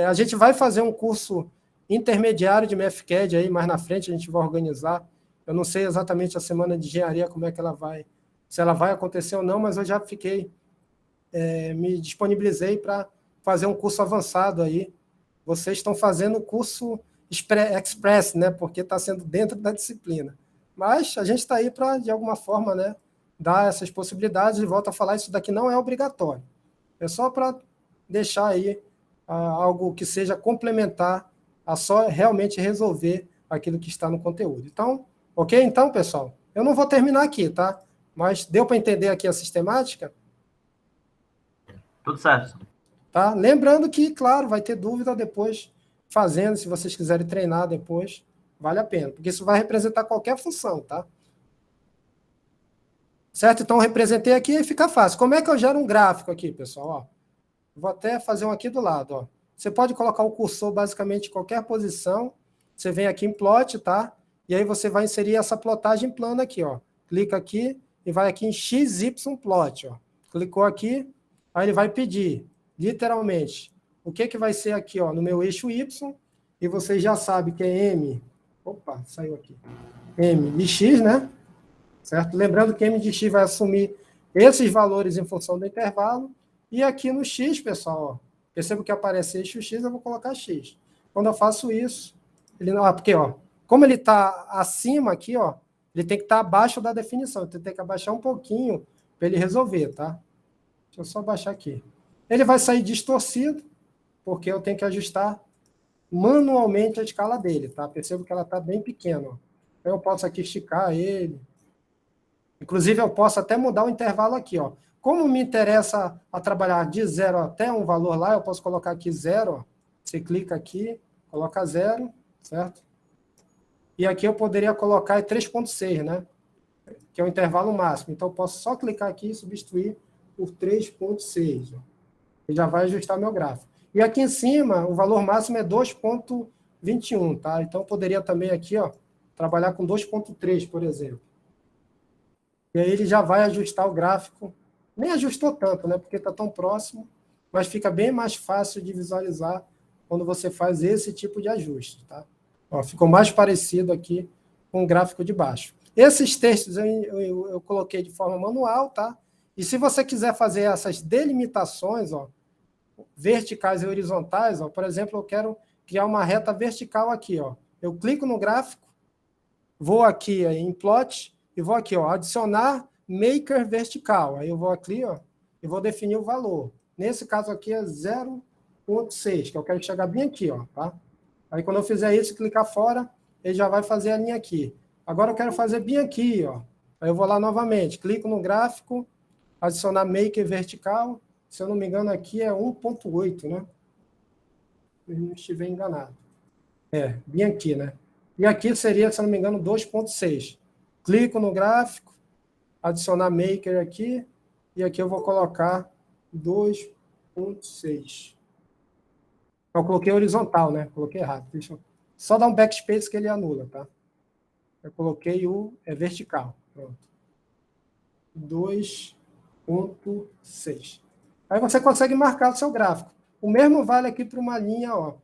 [SPEAKER 2] A gente vai fazer um curso intermediário de MathCAD aí, mais na frente a gente vai organizar. Eu não sei exatamente a semana de engenharia, como é que ela vai, se ela vai acontecer ou não, mas eu já fiquei, me disponibilizei para fazer um curso avançado aí. Vocês estão fazendo o curso Express, né? Porque está sendo dentro da disciplina. Mas a gente está aí para, de alguma forma, né, dar essas possibilidades. E volto a falar, isso daqui não é obrigatório. É só para deixar aí algo que seja complementar a só realmente resolver aquilo que está no conteúdo. Então, ok? Então, pessoal, eu não vou terminar aqui, tá? Mas deu para entender aqui a sistemática?
[SPEAKER 5] Tudo certo.
[SPEAKER 2] Tá? Lembrando que, claro, vai ter dúvida depois fazendo, se vocês quiserem treinar depois, vale a pena, porque isso vai representar qualquer função, tá? Certo? Então, eu representei aqui e fica fácil. Como é que eu gero um gráfico aqui, pessoal? Ó, vou até fazer um aqui do lado, ó. Você pode colocar o cursor basicamente em qualquer posição. Você vem aqui em plot, tá? E aí você vai inserir essa plotagem plana aqui, ó. Clica aqui e vai aqui em XY plot, ó. Clicou aqui, aí ele vai pedir, literalmente, o que que vai ser aqui, ó, no meu eixo Y, e vocês já sabem que é M, opa, saiu aqui, M de X, né? Certo? Lembrando que M de X vai assumir esses valores em função do intervalo, e aqui no X, pessoal, ó, percebo que aparece eixo X, eu vou colocar X. Quando eu faço isso, ele não, porque, ó, como ele está acima aqui, ó, ele tem que estar abaixo da definição, então tem que abaixar um pouquinho para ele resolver, tá? Deixa eu só baixar aqui. Ele vai sair distorcido, porque eu tenho que ajustar manualmente a escala dele, tá? Percebo que ela está bem pequena, ó. Então eu posso aqui esticar ele. Inclusive, eu posso até mudar o intervalo aqui, ó. Como me interessa a trabalhar de 0 até um valor lá, eu posso colocar aqui 0, ó. Você clica aqui, coloca 0, certo? E aqui eu poderia colocar 3.6, né? Que é o intervalo máximo. Então, eu posso só clicar aqui e substituir por 3.6. E já vai ajustar meu gráfico. E aqui em cima, o valor máximo é 2.21, tá? Então, eu poderia também aqui, ó, trabalhar com 2.3, por exemplo. E aí ele já vai ajustar o gráfico. Nem ajustou tanto, né? Porque está tão próximo, mas fica bem mais fácil de visualizar quando você faz esse tipo de ajuste, tá? Ó, ficou mais parecido aqui com o gráfico de baixo. Esses textos eu coloquei de forma manual, tá? E se você quiser fazer essas delimitações, ó, verticais e horizontais, ó, por exemplo, eu quero criar uma reta vertical aqui, ó. Eu clico no gráfico, vou aqui em plot e vou aqui, ó, adicionar maker vertical. Aí eu vou aqui, ó, e vou definir o valor. Nesse caso aqui é 0.6, que eu quero chegar bem aqui, ó, tá? Aí quando eu fizer isso, clicar fora, ele já vai fazer a linha aqui. Agora eu quero fazer bem aqui, ó. Aí eu vou lá novamente, clico no gráfico, adicionar maker vertical, se eu não me engano aqui é 1.8, né? Se eu não estiver enganado. Bem aqui, né? E aqui seria, se eu não me engano, 2,6. Clico no gráfico, adicionar maker aqui, e aqui eu vou colocar 2,6. Eu coloquei horizontal, né? Coloquei errado. Deixa eu só dar um backspace que ele anula, tá? Eu coloquei o vertical. Pronto. 2,6. Aí você consegue marcar o seu gráfico. O mesmo vale aqui para uma linha, ó,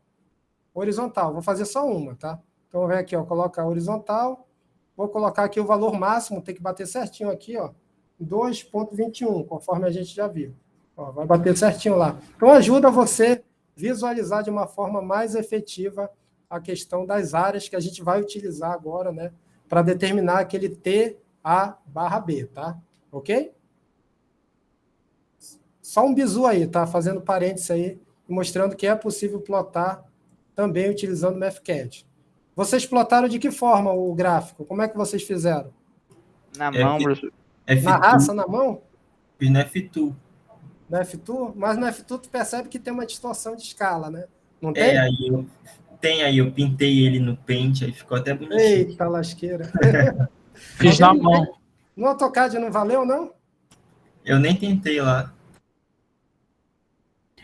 [SPEAKER 2] horizontal. Vou fazer só uma, tá? Então, vou ver aqui, ó, colocar horizontal. Vou colocar aqui o valor máximo, tem que bater certinho aqui, ó, 2,21, conforme a gente já viu. Ó, vai bater certinho lá. Então, ajuda você visualizar de uma forma mais efetiva a questão das áreas que a gente vai utilizar agora, né, para determinar aquele TA/B, tá? Ok? Só um bizu aí, tá? Fazendo parênteses aí, mostrando que é possível plotar também utilizando o MathCAD. Vocês plotaram de que forma o gráfico? Como é que vocês fizeram?
[SPEAKER 4] Na mão, professor.
[SPEAKER 2] Na raça, na mão?
[SPEAKER 7] Fiz no F2.
[SPEAKER 2] No F2? Mas no F2 tu percebe que tem uma distorção de escala, né? Não tem?
[SPEAKER 7] Eu pintei ele no Paint, aí ficou até bonitinho.
[SPEAKER 2] Eita, lasqueira.
[SPEAKER 3] Fiz na mão.
[SPEAKER 2] No AutoCAD não valeu, não?
[SPEAKER 7] Eu nem tentei lá.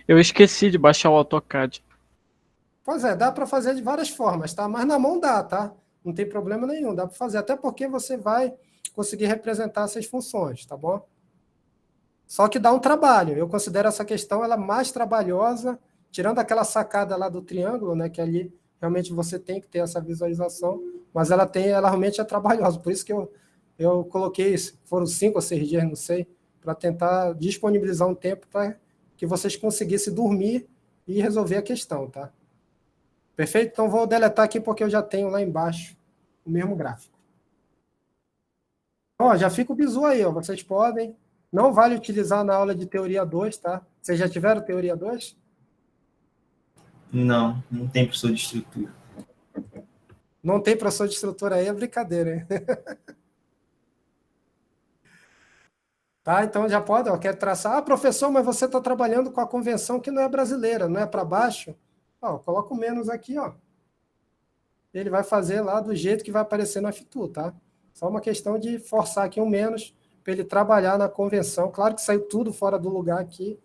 [SPEAKER 3] Eu esqueci de baixar o AutoCAD.
[SPEAKER 2] Pois é, dá para fazer de várias formas, tá? Mas na mão dá, tá? Não tem problema nenhum, dá para fazer. Até porque você vai conseguir representar essas funções, tá bom? Só que dá um trabalho. Eu considero essa questão ela mais trabalhosa, tirando aquela sacada lá do triângulo, né? Que ali realmente você tem que ter essa visualização, mas ela realmente é trabalhosa. Por isso que eu coloquei isso. Foram 5 ou 6 dias, não sei, para tentar disponibilizar um tempo para que vocês conseguissem dormir e resolver a questão, tá? Perfeito? Então, vou deletar aqui porque eu já tenho lá embaixo o mesmo gráfico. Ó, já fica o bizu aí, ó. Vocês podem. Não vale utilizar na aula de teoria 2, tá? Vocês já tiveram teoria 2?
[SPEAKER 7] Não tem professor de estrutura.
[SPEAKER 2] Não tem professor de estrutura aí, é brincadeira, hein? Tá, então já pode, ó, quer traçar. Ah, professor, mas você está trabalhando com a convenção que não é brasileira, não é para baixo? Ó, coloca o menos aqui, ó. Ele vai fazer lá do jeito que vai aparecer no F2, tá? Só uma questão de forçar aqui um menos para ele trabalhar na convenção. Claro que saiu tudo fora do lugar aqui,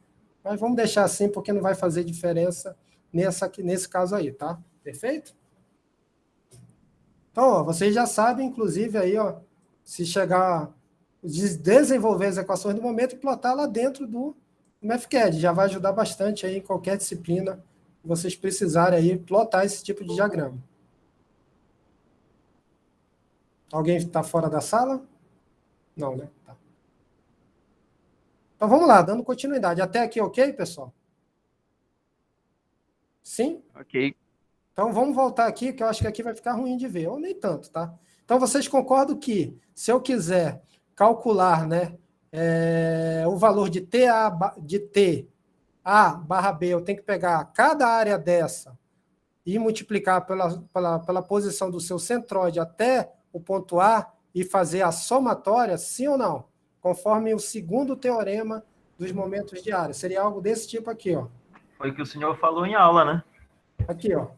[SPEAKER 2] mas vamos deixar assim porque não vai fazer diferença nesse caso aí, tá? Perfeito? Então, ó, vocês já sabem, inclusive, aí, ó, se chegar desenvolver as equações do momento e plotar lá dentro do MathCAD. Já vai ajudar bastante aí em qualquer disciplina que vocês precisarem aí plotar esse tipo de diagrama. Alguém está fora da sala? Não, né? Tá. Então vamos lá, dando continuidade. Até aqui, ok, pessoal? Sim?
[SPEAKER 4] Ok.
[SPEAKER 2] Então vamos voltar aqui, que eu acho que aqui vai ficar ruim de ver, ou nem tanto, tá? Então vocês concordam que, se eu quiser calcular, né, o valor de TA/B, eu tenho que pegar cada área dessa e multiplicar pela posição do seu centroide até o ponto A e fazer a somatória, sim ou não? Conforme o segundo teorema dos momentos de área. Seria algo desse tipo aqui, ó.
[SPEAKER 5] Foi o que o senhor falou em aula, né?
[SPEAKER 2] Aqui, ó.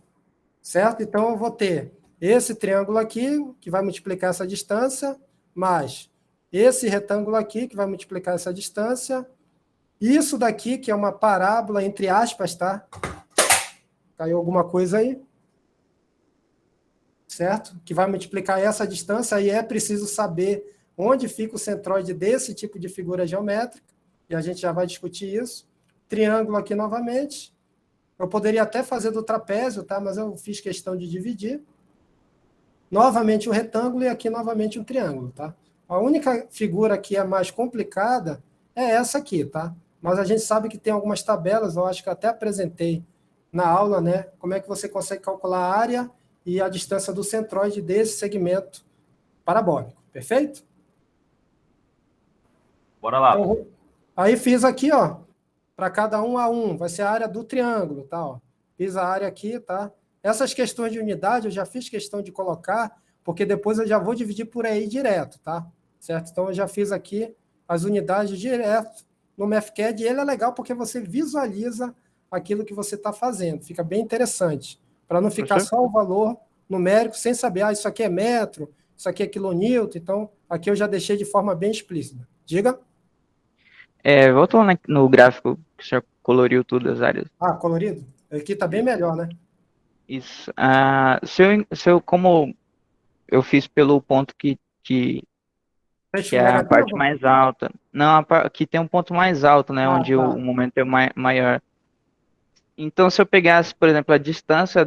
[SPEAKER 2] Certo? Então, eu vou ter esse triângulo aqui, que vai multiplicar essa distância, mais esse retângulo aqui, que vai multiplicar essa distância. Isso daqui, que é uma parábola, entre aspas, tá? Caiu alguma coisa aí? Certo? Que vai multiplicar essa distância, aí é preciso saber onde fica o centroide desse tipo de figura geométrica, e a gente já vai discutir isso. Triângulo aqui novamente. Eu poderia até fazer do trapézio, tá? Mas eu fiz questão de dividir. Novamente o retângulo e aqui novamente um triângulo, tá? A única figura que é mais complicada é essa aqui, tá? Mas a gente sabe que tem algumas tabelas, eu acho que eu até apresentei na aula, né? Como é que você consegue calcular a área e a distância do centroide desse segmento parabólico, perfeito?
[SPEAKER 5] Bora lá.
[SPEAKER 2] Então, aí fiz aqui, ó, para cada um a um, vai ser a área do triângulo, tá? Ó. Fiz a área aqui, tá? Essas questões de unidade eu já fiz questão de colocar, porque depois eu já vou dividir por aí direto, tá? Certo? Então eu já fiz aqui as unidades direto no MathCAD, e ele é legal porque você visualiza aquilo que você está fazendo. Fica bem interessante, para não ficar só o valor numérico, sem saber, isso aqui é metro, isso aqui é quilonewton, então aqui eu já deixei de forma bem explícita. Diga.
[SPEAKER 4] Voltou no gráfico que o senhor coloriu tudo as áreas.
[SPEAKER 2] Colorido? Aqui está bem melhor, né?
[SPEAKER 4] Isso. Como eu fiz pelo ponto que
[SPEAKER 2] Fecho
[SPEAKER 4] é a parte
[SPEAKER 2] negativo?
[SPEAKER 4] mais alta. Não, aqui tem um ponto mais alto, né? Onde
[SPEAKER 2] Tá.
[SPEAKER 4] o momento é maior. Então, se eu pegasse, por exemplo, a distância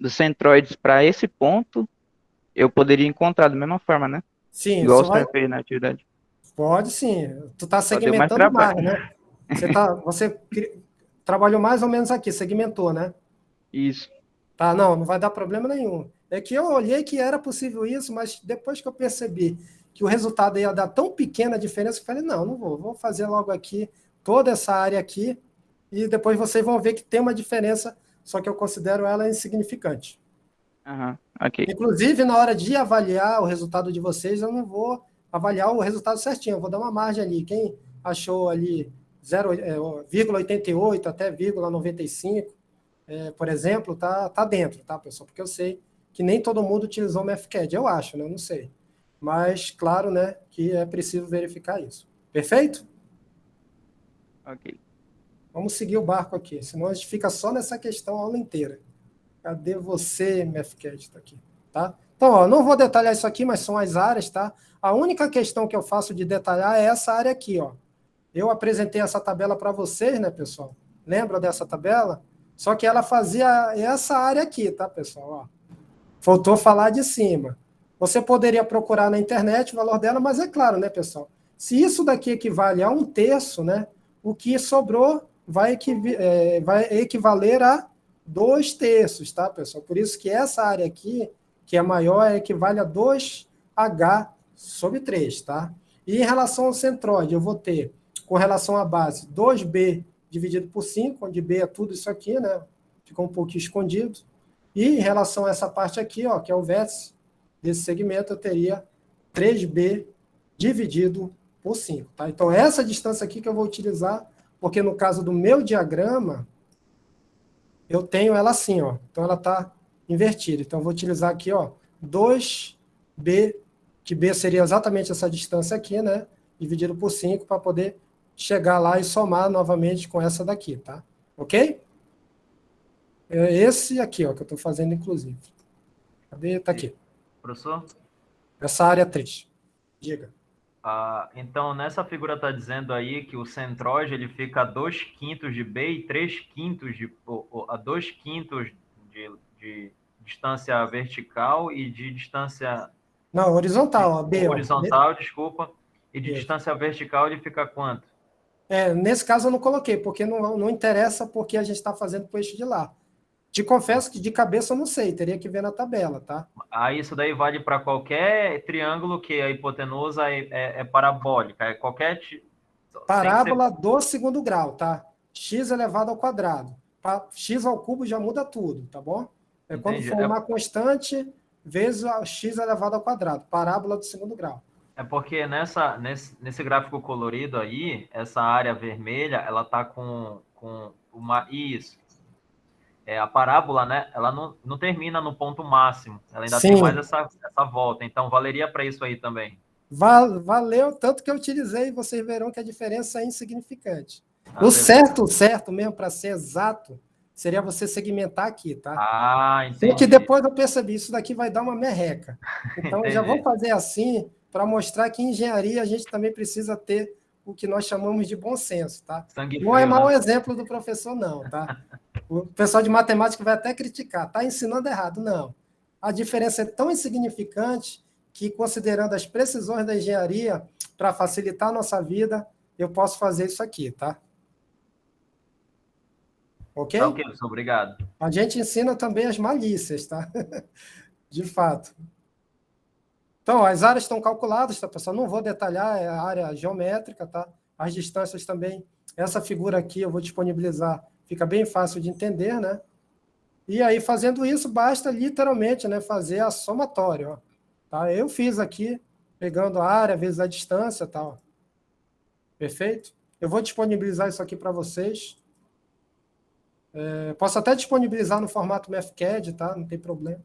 [SPEAKER 4] dos centroides para esse ponto, eu poderia encontrar da mesma forma, né?
[SPEAKER 2] Sim,
[SPEAKER 4] Igual
[SPEAKER 2] você
[SPEAKER 4] o
[SPEAKER 2] vai.
[SPEAKER 4] senhor fez na atividade.
[SPEAKER 2] Pode sim. Tu está
[SPEAKER 4] Só deu mais
[SPEAKER 2] segmentando mais,
[SPEAKER 4] trabalho.
[SPEAKER 2] né? Você trabalhou mais ou menos aqui, segmentou, né?
[SPEAKER 4] Isso.
[SPEAKER 2] Tá, não vai dar problema nenhum. É que eu olhei que era possível isso, mas depois que eu percebi que o resultado ia dar tão pequena diferença, eu falei, não vou fazer logo aqui toda essa área aqui, e depois vocês vão ver que tem uma diferença, só que eu considero ela insignificante.
[SPEAKER 4] Ok.
[SPEAKER 2] Inclusive, na hora de avaliar o resultado de vocês, eu não vou avaliar o resultado certinho, eu vou dar uma margem ali. Quem achou ali 0,88 até 0,95, por exemplo, tá dentro, tá, pessoal? Porque eu sei que nem todo mundo utilizou o MathCAD, eu acho, né? Eu não sei. Mas, claro, né, que é preciso verificar isso. Perfeito?
[SPEAKER 4] Ok.
[SPEAKER 2] Vamos seguir o barco aqui, senão a gente fica só nessa questão a aula inteira. Cadê você, MathCAD? Tá aqui, tá? Então, ó, não vou detalhar isso aqui, mas são as áreas, tá? A única questão que eu faço de detalhar é essa área aqui, ó. Eu apresentei essa tabela para vocês, né, pessoal? Lembra dessa tabela? Só que ela fazia essa área aqui, tá, pessoal? Ó. Faltou falar de cima. Você poderia procurar na internet o valor dela, mas é claro, né, pessoal? Se isso daqui equivale a 1/3, né, o que sobrou vai equivaler a 2/3, tá, pessoal? Por isso que essa área aqui, que é maior, equivale a 2H/3, tá? E em relação ao centroide, eu vou ter, com relação à base, 2B dividido por 5, onde B é tudo isso aqui, né? Ficou um pouquinho escondido. E em relação a essa parte aqui, ó, que é o vértice desse segmento, eu teria 3B dividido por 5. Tá? Então, essa distância aqui que eu vou utilizar, porque no caso do meu diagrama, eu tenho ela assim, ó. Então, ela está invertida. Então, eu vou utilizar aqui, ó, 2B, que B seria exatamente essa distância aqui, né? Dividido por 5, para poder chegar lá e somar novamente com essa daqui, tá? Ok? Esse aqui, ó, que eu estou fazendo, inclusive. Cadê? Tá aqui.
[SPEAKER 5] Professor?
[SPEAKER 2] Essa área 3. Diga.
[SPEAKER 5] Então, nessa figura está dizendo aí que o centroide ele fica a 2/5 de B e 3/5 a 2/5 de distância vertical e de distância...
[SPEAKER 2] Não, horizontal, ó, B.
[SPEAKER 5] Horizontal,
[SPEAKER 2] ó.
[SPEAKER 5] desculpa. E de
[SPEAKER 2] Isso.
[SPEAKER 5] distância vertical ele fica quanto?
[SPEAKER 2] Nesse caso eu não coloquei, porque não interessa porque a gente está fazendo com o eixo de lá. Te confesso que de cabeça eu não sei, teria que ver na tabela, tá?
[SPEAKER 5] Isso daí vale para qualquer triângulo que a hipotenusa é parabólica, é qualquer...
[SPEAKER 2] Parábola do segundo grau, tá? X elevado ao quadrado. X ao cubo já muda tudo, tá bom? Quando
[SPEAKER 5] Entendi.
[SPEAKER 2] for uma constante, vezes a X elevado ao quadrado. Parábola do segundo grau.
[SPEAKER 5] É porque nesse gráfico colorido aí, essa área vermelha, ela está com uma... Isso. A parábola, né? Ela não termina no ponto máximo. Ela ainda tem mais essa volta. Então, valeria para isso aí também.
[SPEAKER 2] Valeu, tanto que eu utilizei, vocês verão que a diferença é insignificante. O certo mesmo, para ser exato, seria você segmentar aqui, tá?
[SPEAKER 5] Entendi.
[SPEAKER 2] Só que depois eu percebi, isso daqui vai dar uma merreca. Então, eu já vou
[SPEAKER 5] Entendi.
[SPEAKER 2] fazer assim, para mostrar que em engenharia a gente também precisa ter o que nós chamamos de bom senso, tá?
[SPEAKER 5] Sangue
[SPEAKER 2] Não é
[SPEAKER 5] frio,
[SPEAKER 2] mau
[SPEAKER 5] né?
[SPEAKER 2] exemplo do professor, não, tá? O pessoal de matemática vai até criticar, tá ensinando errado. Não. A diferença é tão insignificante que, considerando as precisões da engenharia, para facilitar a nossa vida, eu posso fazer isso aqui, tá? Ok?
[SPEAKER 5] Tá ok, professor. Obrigado.
[SPEAKER 2] A gente ensina também as malícias, tá? De fato. Então, as áreas estão calculadas, tá, pessoal? Não vou detalhar, é a área geométrica, tá? As distâncias também. Essa figura aqui eu vou disponibilizar, fica bem fácil de entender, né? E aí, fazendo isso, basta literalmente, né, fazer a somatória, ó. Tá? Eu fiz aqui, pegando a área vezes a distância, tá? Perfeito? Eu vou disponibilizar isso aqui para vocês. Posso até disponibilizar no formato MathCAD, tá? Não tem problema.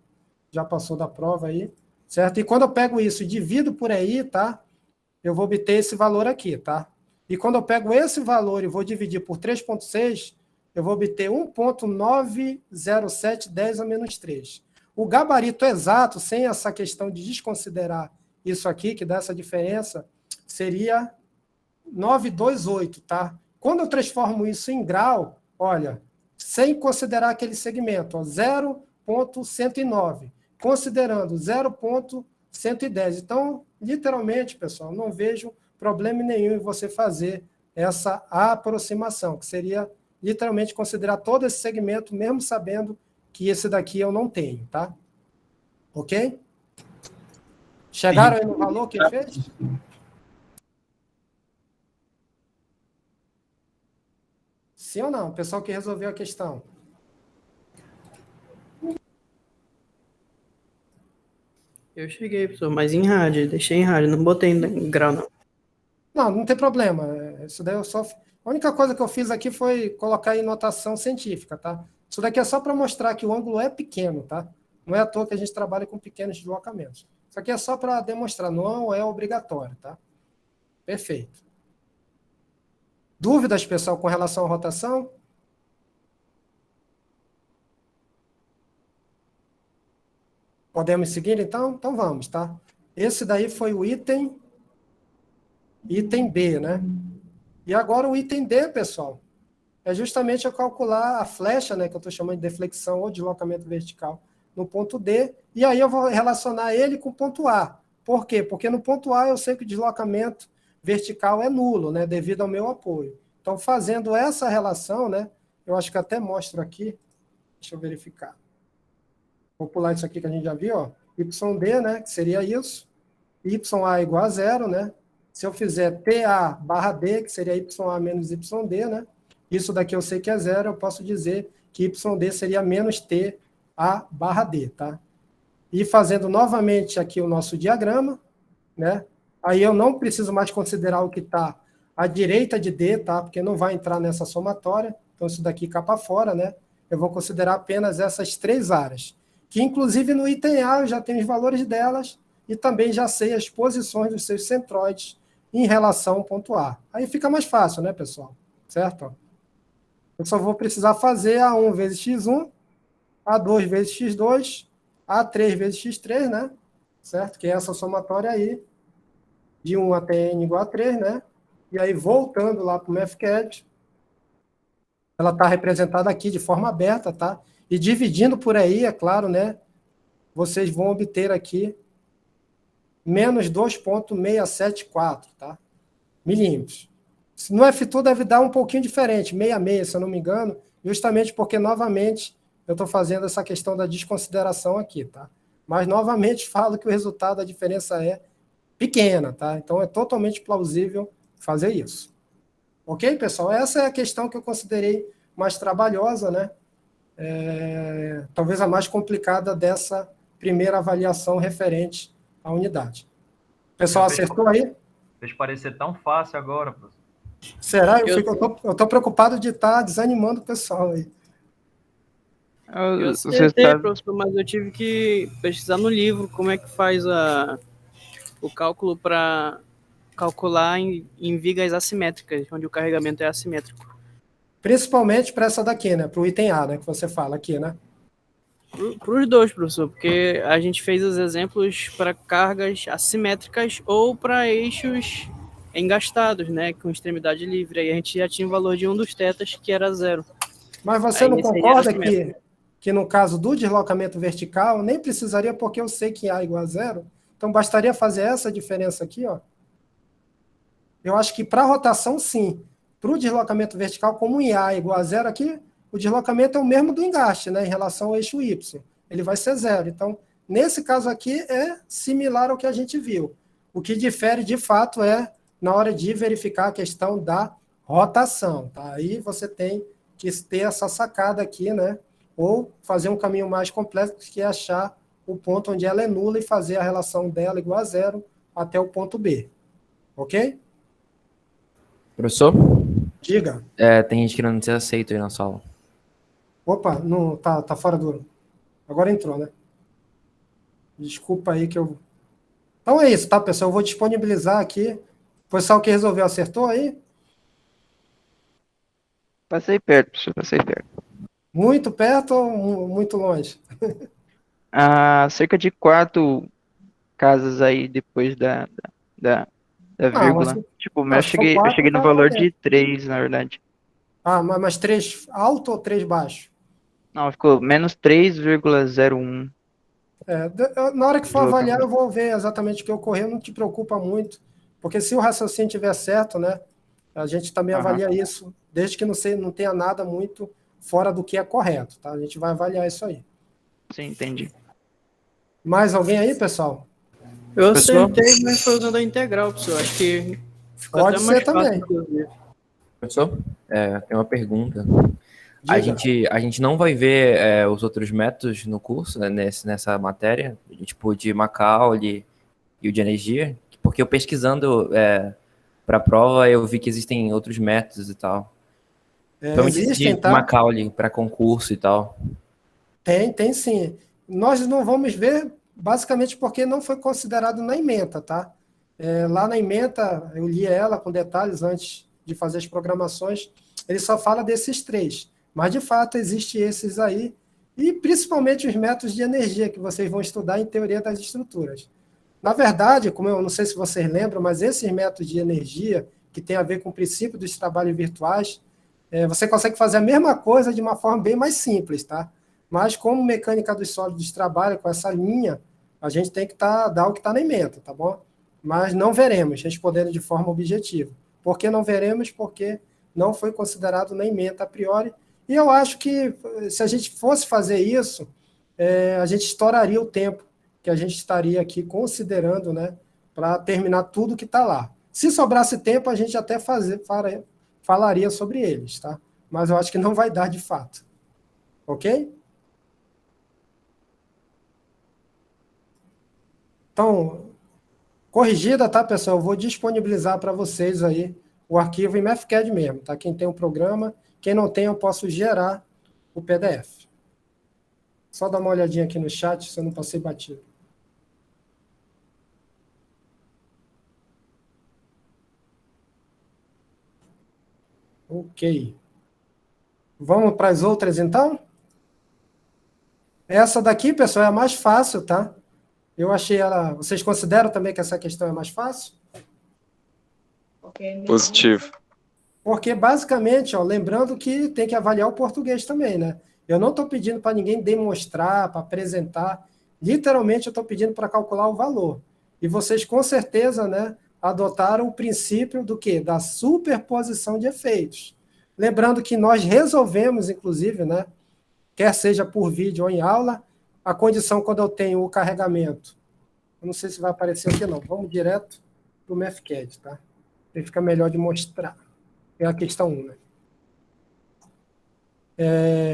[SPEAKER 2] já passou da prova aí, certo? E quando eu pego isso e divido por aí, tá? Eu vou obter esse valor aqui, tá? E quando eu pego esse valor e vou dividir por 3,6, eu vou obter 1,90710 a menos 3. O gabarito exato, sem essa questão de desconsiderar isso aqui, que dá essa diferença, seria 928, tá? Quando eu transformo isso em grau, olha, sem considerar aquele segmento, ó, 0,109, considerando 0,110. Então, literalmente, pessoal, não vejo problema nenhum em você fazer essa aproximação, que seria literalmente considerar todo esse segmento, mesmo sabendo que esse daqui eu não tenho, tá? Ok? Chegaram aí no valor que ele fez? Sim ou não? O pessoal que resolveu a questão.
[SPEAKER 8] Eu cheguei, professor, mas em rádio, deixei em rádio, não botei em grau, não.
[SPEAKER 2] Não, não tem problema. Isso daí eu só. A única coisa que eu fiz aqui foi colocar em notação científica, tá? Isso daqui é só para mostrar que o ângulo é pequeno, tá? Não é à toa que a gente trabalha com pequenos deslocamentos. Isso aqui é só para demonstrar, não é obrigatório, tá? Perfeito. Dúvidas, pessoal, com relação à rotação? Podemos seguir, então? Então vamos, tá? Esse daí foi o item B, né? E agora o item D, pessoal, é justamente eu calcular a flecha, né, que eu estou chamando de deflexão ou deslocamento vertical no ponto D, e aí eu vou relacionar ele com o ponto A. Por quê? Porque no ponto A eu sei que o deslocamento vertical é nulo, né, devido ao meu apoio. Então, fazendo essa relação, né, eu acho que até mostro aqui, deixa eu verificar. Vou pular isso aqui que a gente já viu, ó, YD, né, que seria isso, YA igual a 0, né, se eu fizer TA barra D, que seria YA menos YD, né, isso daqui eu sei que é 0, eu posso dizer que YD seria menos TA barra D, tá? E fazendo novamente aqui o nosso diagrama, né, aí eu não preciso mais considerar o que está à direita de D, tá, porque não vai entrar nessa somatória, então isso daqui capa fora, né, eu vou considerar apenas essas 3 áreas, que inclusive no item A eu já tenho os valores delas e também já sei as posições dos seus centroides em relação ao ponto A. Aí fica mais fácil, né, pessoal? Certo? Eu só vou precisar fazer A1 vezes x1, A2 vezes x2, A3 vezes x3, né? Certo? Que é essa somatória aí, de 1 até n igual a 3, né? E aí, voltando lá para o MathCAD, ela está representada aqui de forma aberta, tá? E dividindo por aí, é claro, né? Vocês vão obter aqui menos 2,674, tá? Milímetros. No F2 deve dar um pouquinho diferente, 66, se eu não me engano, justamente porque, novamente, eu estou fazendo essa questão da desconsideração aqui, tá? Mas, novamente, falo que o resultado, da diferença é pequena, tá? Então, é totalmente plausível fazer isso. Ok, pessoal? Essa é a questão que eu considerei mais trabalhosa, né? Talvez a mais complicada dessa primeira avaliação referente à unidade. O pessoal acertou aí?
[SPEAKER 5] Fez parecer tão fácil agora, professor.
[SPEAKER 2] Será? Eu estou preocupado de estar desanimando o pessoal aí.
[SPEAKER 8] Eu acertei, professor, mas eu tive que pesquisar no livro como é que faz o cálculo para calcular em vigas assimétricas, onde o carregamento é assimétrico.
[SPEAKER 2] Principalmente para essa daqui, né? Para o item A, né? Que você fala aqui, né?
[SPEAKER 8] Para os dois, professor, porque a gente fez os exemplos para cargas assimétricas ou para eixos engastados, né? Com extremidade livre. Aí a gente já tinha o valor de um dos tetas, que era 0.
[SPEAKER 2] Mas você não concorda que no caso do deslocamento vertical, nem precisaria, porque eu sei que A igual a 0, então bastaria fazer essa diferença aqui, ó. Eu acho que para rotação, sim. Para o deslocamento vertical, como em A igual a 0 aqui, o deslocamento é o mesmo do engaste, né, em relação ao eixo Y. Ele vai ser 0. Então, nesse caso aqui, é similar ao que a gente viu. O que difere, de fato, é na hora de verificar a questão da rotação. Tá? Aí você tem que ter essa sacada aqui, né? Ou fazer um caminho mais complexo, que é achar o ponto onde ela é nula e fazer a relação dela igual a 0 até o ponto B. Ok?
[SPEAKER 9] Professor?
[SPEAKER 2] Diga.
[SPEAKER 9] Tem gente que não se aceita aí na sala.
[SPEAKER 2] Opa, não, tá fora do... Agora entrou, né? Desculpa aí que eu... Então é isso, tá, pessoal? Eu vou disponibilizar aqui. O pessoal que resolveu acertou aí?
[SPEAKER 4] Passei perto, professor, passei perto.
[SPEAKER 2] Muito perto ou muito longe?
[SPEAKER 4] Cerca de 4 casas aí depois da, da
[SPEAKER 2] Ah, mas,
[SPEAKER 4] vírgula. Tipo,
[SPEAKER 2] não,
[SPEAKER 4] eu
[SPEAKER 2] se for
[SPEAKER 4] cheguei, eu
[SPEAKER 2] 4,
[SPEAKER 4] cheguei no
[SPEAKER 2] tá
[SPEAKER 4] valor de
[SPEAKER 2] dentro.
[SPEAKER 4] 3, na verdade.
[SPEAKER 2] Ah, mas 3 alto ou 3 baixo?
[SPEAKER 4] Não, ficou menos 3,01.
[SPEAKER 2] Na hora que for avaliar, eu
[SPEAKER 4] Deslocamento.
[SPEAKER 2] vou ver exatamente o que ocorreu, não te preocupa muito, porque se o raciocínio estiver certo, né, a gente também
[SPEAKER 4] Aham.
[SPEAKER 2] avalia isso, desde que não tenha nada muito fora do que é correto, tá? A gente vai avaliar isso aí.
[SPEAKER 4] Sim, entendi.
[SPEAKER 2] Mais alguém aí, pessoal?
[SPEAKER 8] Eu
[SPEAKER 9] Professor?
[SPEAKER 8] acertei, mas foi usando a integral, professor. Acho que ficou
[SPEAKER 2] Pode
[SPEAKER 8] até
[SPEAKER 2] ser
[SPEAKER 8] mais fácil,
[SPEAKER 2] também.
[SPEAKER 8] inclusive.
[SPEAKER 9] Professor, tem uma pergunta.
[SPEAKER 2] Diga.
[SPEAKER 9] A gente não vai ver os outros métodos no curso, né, nessa matéria, tipo de Macaulay e o de energia, porque eu pesquisando para a prova eu vi que existem outros métodos e tal. Principalmente esse
[SPEAKER 2] Existem,
[SPEAKER 9] de
[SPEAKER 2] tá?
[SPEAKER 9] Macaulay para concurso e tal.
[SPEAKER 2] Tem sim. Nós não vamos ver, basicamente porque não foi considerado na ementa, tá? Lá na ementa, eu li ela com detalhes antes de fazer as programações, ele só fala desses 3. Mas, de fato, existem esses aí, e principalmente os métodos de energia que vocês vão estudar em teoria das estruturas. Na verdade, como eu não sei se vocês lembram, mas esses métodos de energia, que tem a ver com o princípio dos trabalhos virtuais, você consegue fazer a mesma coisa de uma forma bem mais simples, tá? Mas como mecânica dos sólidos trabalha com essa linha, a gente tem que dar o que está na ementa, tá bom? Mas não veremos, respondendo de forma objetiva. Por que não veremos? Porque não foi considerado na ementa a priori. E eu acho que se a gente fosse fazer isso, a gente estouraria o tempo que a gente estaria aqui considerando, né, para terminar tudo que está lá. Se sobrasse tempo, a gente até falaria sobre eles, tá? Mas eu acho que não vai dar de fato. Ok? Então, corrigida, tá, pessoal? Eu vou disponibilizar para vocês aí o arquivo em MathCAD mesmo, tá? Quem tem o programa, quem não tem, eu posso gerar o PDF. Só dar uma olhadinha aqui no chat, se eu não passei batido. Ok. Vamos para as outras, então? Essa daqui, pessoal, é a mais fácil, tá? Eu achei ela... Vocês consideram também que essa questão é mais fácil?
[SPEAKER 1] Positivo.
[SPEAKER 2] Porque, basicamente, ó, lembrando que tem que avaliar o português também, né? Eu não estou pedindo para ninguém demonstrar, para apresentar. Literalmente, eu estou pedindo para calcular o valor. E vocês, com certeza, né, adotaram o princípio do quê? Da superposição de efeitos. Lembrando que nós resolvemos, inclusive, né, quer seja por vídeo ou em aula, a condição quando eu tenho o carregamento. Eu não sei se vai aparecer aqui, não. Vamos direto para o MathCAD, tá? Aí fica melhor de mostrar. É a questão 1, né?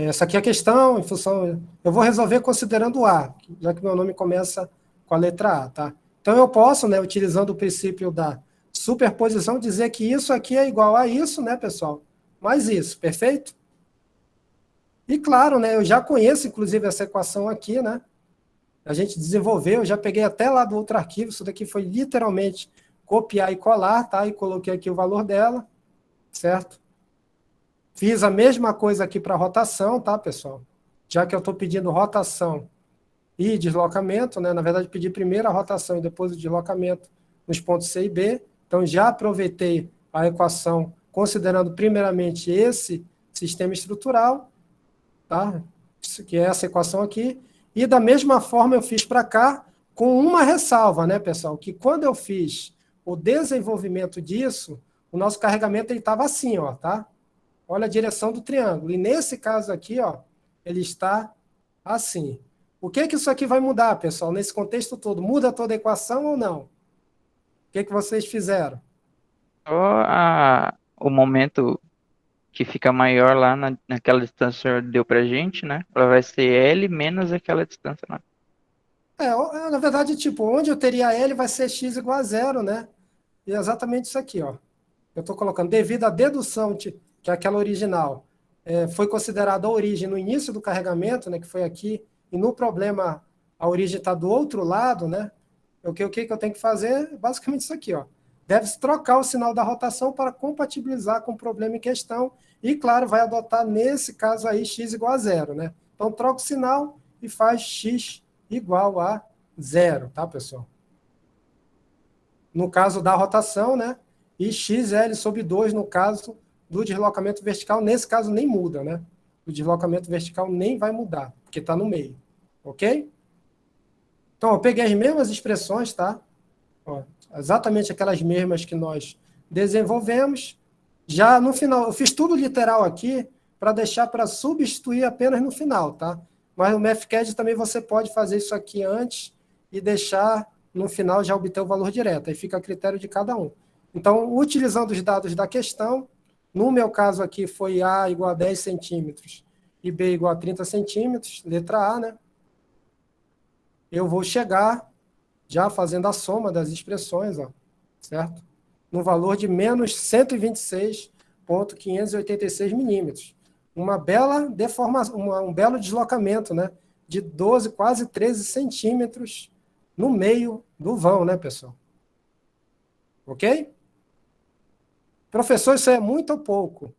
[SPEAKER 2] Essa aqui é a questão, em função... Eu vou resolver considerando o A, já que meu nome começa com a letra A, tá? Então, eu posso, né, utilizando o princípio da superposição, dizer que isso aqui é igual a isso, né, pessoal? Mais isso, perfeito? E, claro, né, eu já conheço, inclusive, essa equação aqui, né? A gente desenvolveu, eu já peguei até lá do outro arquivo, isso daqui foi literalmente copiar e colar, tá? E coloquei aqui o valor dela, certo? Fiz a mesma coisa aqui para rotação, tá, pessoal? Já que eu estou pedindo rotação e deslocamento, né? Na verdade, pedi primeiro a rotação e depois o deslocamento nos pontos C e B. Então, já aproveitei a equação considerando primeiramente esse sistema estrutural, tá? Que é essa equação aqui. E da mesma forma eu fiz para cá, com uma ressalva, né, pessoal? Que quando eu fiz o desenvolvimento disso, o nosso carregamento estava assim, ó, tá? Olha a direção do triângulo. E nesse caso aqui, ó, ele está assim. O que que isso aqui vai mudar, pessoal, nesse contexto todo? Muda toda a equação ou não? O que que vocês fizeram?
[SPEAKER 4] Só o momento que fica maior lá naquela distância que o senhor deu pra gente, né? Ela vai ser L menos aquela distância lá.
[SPEAKER 2] Na verdade, tipo, onde eu teria L vai ser x igual a zero, né? E é exatamente isso aqui, ó. Eu estou colocando, devido à dedução, que é aquela original, foi considerada a origem no início do carregamento, né, que foi aqui, e no problema a origem está do outro lado, né? O que eu tenho que fazer? Basicamente isso aqui, ó. Deve-se trocar o sinal da rotação para compatibilizar com o problema em questão e, claro, vai adotar, nesse caso aí, x igual a 0, né? Então, troca o sinal e faz x igual a 0, tá, pessoal? No caso da rotação, né? E xl sobre 2 no caso do deslocamento vertical. Nesse caso, nem muda, né? O deslocamento vertical nem vai mudar, porque está no meio. Ok? Então, eu peguei as mesmas expressões, tá? Ó, exatamente aquelas mesmas que nós desenvolvemos. Já no final, eu fiz tudo literal aqui para deixar para substituir apenas no final, tá? Mas no MathCAD também você pode fazer isso aqui antes e deixar no final já obter o valor direto. Aí fica a critério de cada um. Então, utilizando os dados da questão, no meu caso aqui foi A igual a 10 centímetros e B igual a 30 centímetros, letra A, né? Eu vou chegar já fazendo a soma das expressões, ó, certo? No valor de menos 126,586 milímetros. Uma bela deformação, um belo deslocamento, né? De 12, quase 13 centímetros no meio do vão, né, pessoal? Ok? Professor, isso é muito ou pouco?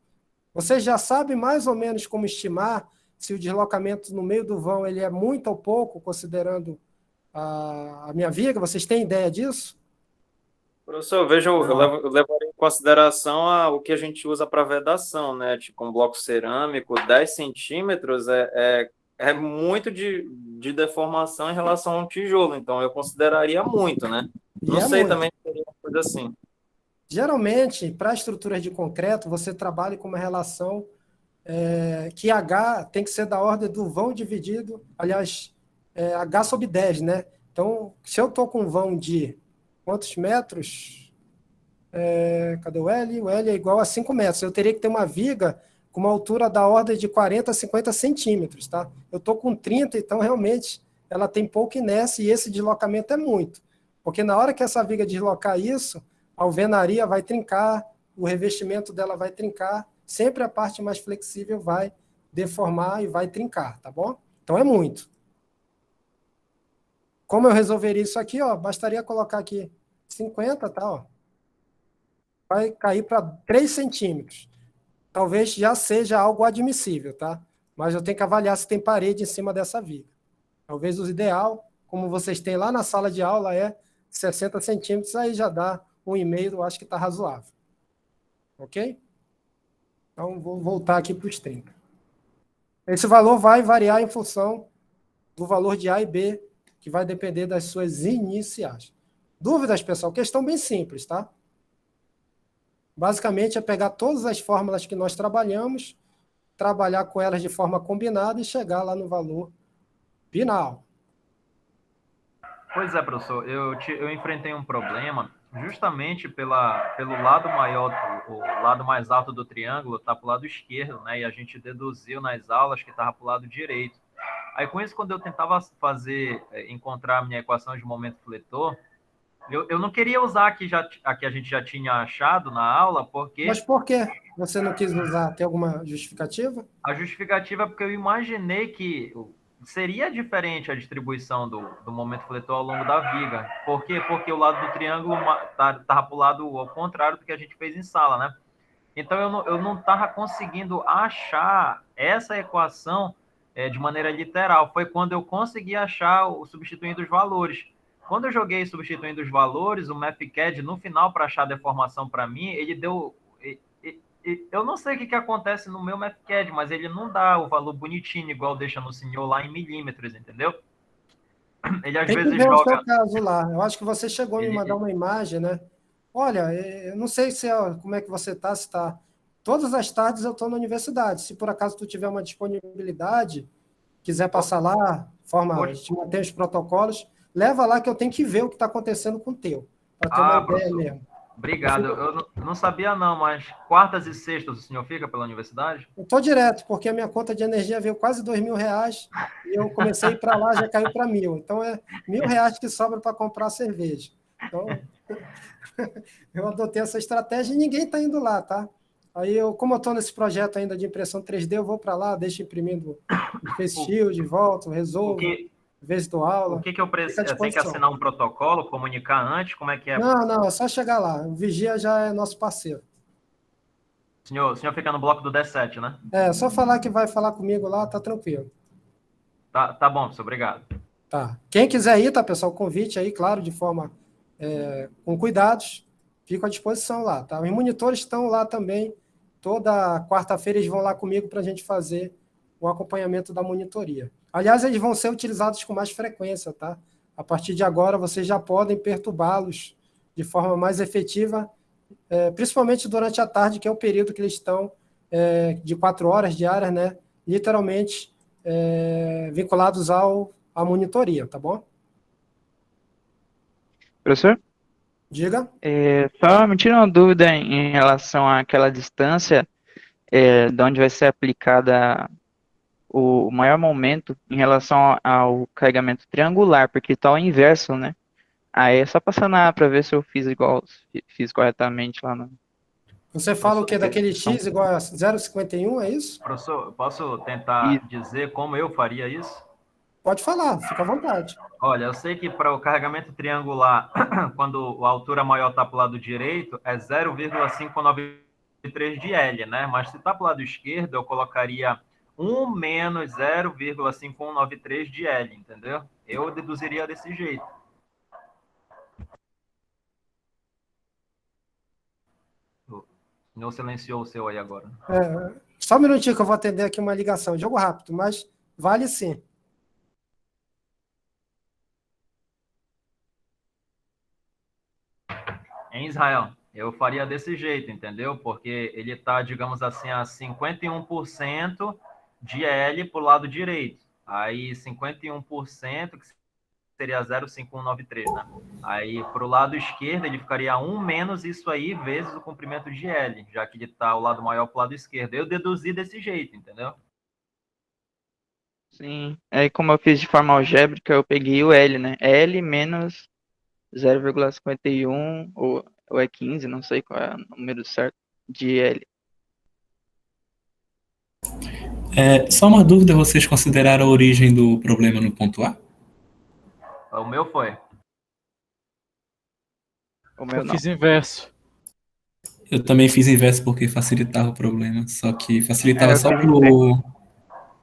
[SPEAKER 2] Você já sabe mais ou menos como estimar se o deslocamento no meio do vão ele é muito ou pouco, considerando a minha viga? Vocês têm ideia disso?
[SPEAKER 10] Professor, eu levaria em consideração o que a gente usa para vedação, né? Tipo, um bloco cerâmico, 10 centímetros é muito de deformação em relação a um tijolo, então eu consideraria muito, né? Não sei muito. Também se seria uma coisa assim.
[SPEAKER 2] Geralmente, para estruturas de concreto, você trabalha com uma relação que H tem que ser da ordem do vão dividido, aliás, H sobre 10, né? Então, se eu estou com um vão de quantos metros? Cadê o L? O L é igual a 5 metros. Eu teria que ter uma viga com uma altura da ordem de 40 a 50 centímetros, tá? Eu estou com 30, então realmente ela tem pouca inércia e esse deslocamento é muito. Porque na hora que essa viga deslocar isso, a alvenaria vai trincar, o revestimento dela vai trincar, sempre a parte mais flexível vai deformar e vai trincar, tá bom? Então é muito. Como eu resolveria isso aqui, ó, bastaria colocar aqui 50, tá, ó. Vai cair para 3 centímetros. Talvez já seja algo admissível, tá? Mas eu tenho que avaliar se tem parede em cima dessa viga. Talvez o ideal, como vocês têm lá na sala de aula, é 60 centímetros, aí já dá 1,5, eu acho que está razoável. Ok? Então, vou voltar aqui para os 30. Esse valor vai variar em função do valor de A e B, que vai depender das suas iniciais. Dúvidas, pessoal? Questão bem simples, tá? Basicamente é pegar todas as fórmulas que nós trabalhamos, trabalhar com elas de forma combinada e chegar lá no valor final.
[SPEAKER 5] Pois é, professor, eu enfrentei um problema justamente pelo lado maior, o lado mais alto do triângulo está para o lado esquerdo, né? E a gente deduziu nas aulas que estava para o lado direito. Aí com isso, quando eu tentava encontrar a minha equação de momento fletor, eu não queria usar a que a gente já tinha achado na aula, porque...
[SPEAKER 2] Mas por que você não quis usar? Tem alguma justificativa?
[SPEAKER 5] A justificativa é porque eu imaginei que seria diferente a distribuição do momento fletor ao longo da viga. Por quê? Porque o lado do triângulo estava para o lado ao contrário do que a gente fez em sala, né? Então, eu não estava conseguindo achar essa equação de maneira literal. Foi quando eu consegui achar o substituindo os valores. Quando eu joguei substituindo os valores, o MathCAD, no final, para achar a deformação para mim, ele deu... Eu não sei o que acontece no meu MathCAD, mas ele não dá o valor bonitinho, igual deixa no senhor lá em milímetros, entendeu? Ele às vezes joga...
[SPEAKER 2] o seu caso lá. Eu acho que você chegou a me mandar uma imagem, né? Olha, eu não sei como é que você está, se está... Todas as tardes eu estou na universidade. Se por acaso tu tiver uma disponibilidade, quiser passar lá, a gente mantém os protocolos, leva lá que eu tenho que ver o que está acontecendo com o teu, para ter uma ideia mesmo.
[SPEAKER 5] Obrigado. Eu não sabia não, mas quartas e sextas o senhor fica pela universidade?
[SPEAKER 2] Eu estou direto, porque a minha conta de energia veio quase R$2.000 e eu comecei a ir para lá, já caiu para 1.000. Então é R$1.000 que sobra para comprar cerveja. Então, eu adotei essa estratégia e ninguém está indo lá, tá? Aí, como eu estou nesse projeto ainda de impressão 3D, eu vou para lá, deixo imprimindo o Face Shield, volto, resolvo. vezes dou
[SPEAKER 5] O
[SPEAKER 2] aula.
[SPEAKER 5] que que eu
[SPEAKER 2] Fica à
[SPEAKER 5] preciso? Eu tenho que
[SPEAKER 2] disposição.
[SPEAKER 5] assinar um protocolo, comunicar antes? Como é que é?
[SPEAKER 2] Não, é só chegar lá. O Vigia já é nosso parceiro.
[SPEAKER 5] O senhor fica no bloco do D7, né?
[SPEAKER 2] É só falar que vai falar comigo lá, tá tranquilo.
[SPEAKER 5] Tá bom, professor, obrigado.
[SPEAKER 2] Tá. Quem quiser ir, tá, pessoal? Convite aí, claro, de forma com cuidados. Fico à disposição lá, tá? Os monitores estão lá também. Toda quarta-feira eles vão lá comigo para a gente fazer o acompanhamento da monitoria. Aliás, eles vão ser utilizados com mais frequência, tá? A partir de agora, vocês já podem perturbá-los de forma mais efetiva, principalmente durante a tarde, que é o período que eles estão de 4 horas diárias, né? Literalmente vinculados à monitoria, tá bom?
[SPEAKER 4] Professor?
[SPEAKER 2] Diga.
[SPEAKER 4] Só me tira uma dúvida em relação àquela distância de onde vai ser aplicada o maior momento em relação ao carregamento triangular, porque está ao inverso, né? Aí é só passar para ver se eu fiz corretamente lá no.
[SPEAKER 2] Você fala o quê? Daquele x igual a 0,51, é isso?
[SPEAKER 5] Professor, posso tentar dizer como eu faria isso?
[SPEAKER 2] Pode falar, fica à vontade.
[SPEAKER 5] Olha, eu sei que para o carregamento triangular, quando a altura maior está para o lado direito, é 0,593 de L, né? Mas se está para o lado esquerdo, eu colocaria 1 menos 0,5193 de L, entendeu? Eu deduziria desse jeito. O senhor silenciou o seu aí agora.
[SPEAKER 2] Só um minutinho que eu vou atender aqui uma ligação. Jogo rápido, mas vale sim.
[SPEAKER 5] Em Israel, eu faria desse jeito, entendeu? Porque ele está, digamos assim, a 51% de L para o lado direito. Aí 51%, que seria 0,5193, né? Aí para o lado esquerdo ele ficaria 1 menos isso aí vezes o comprimento de L, já que ele está o lado maior para o lado esquerdo. Eu deduzi desse jeito, entendeu?
[SPEAKER 4] Sim. Aí como eu fiz de forma algébrica, eu peguei o L, né? L menos 0,51 ou é 15, não sei qual é o número certo, de L.
[SPEAKER 11] Só uma dúvida, vocês consideraram a origem do problema no ponto A?
[SPEAKER 5] O meu foi.
[SPEAKER 4] O meu
[SPEAKER 3] Eu
[SPEAKER 4] não.
[SPEAKER 3] fiz inverso.
[SPEAKER 11] Eu também fiz inverso porque facilitava o problema, só que facilitava
[SPEAKER 4] eu
[SPEAKER 11] só
[SPEAKER 4] fiz inverso.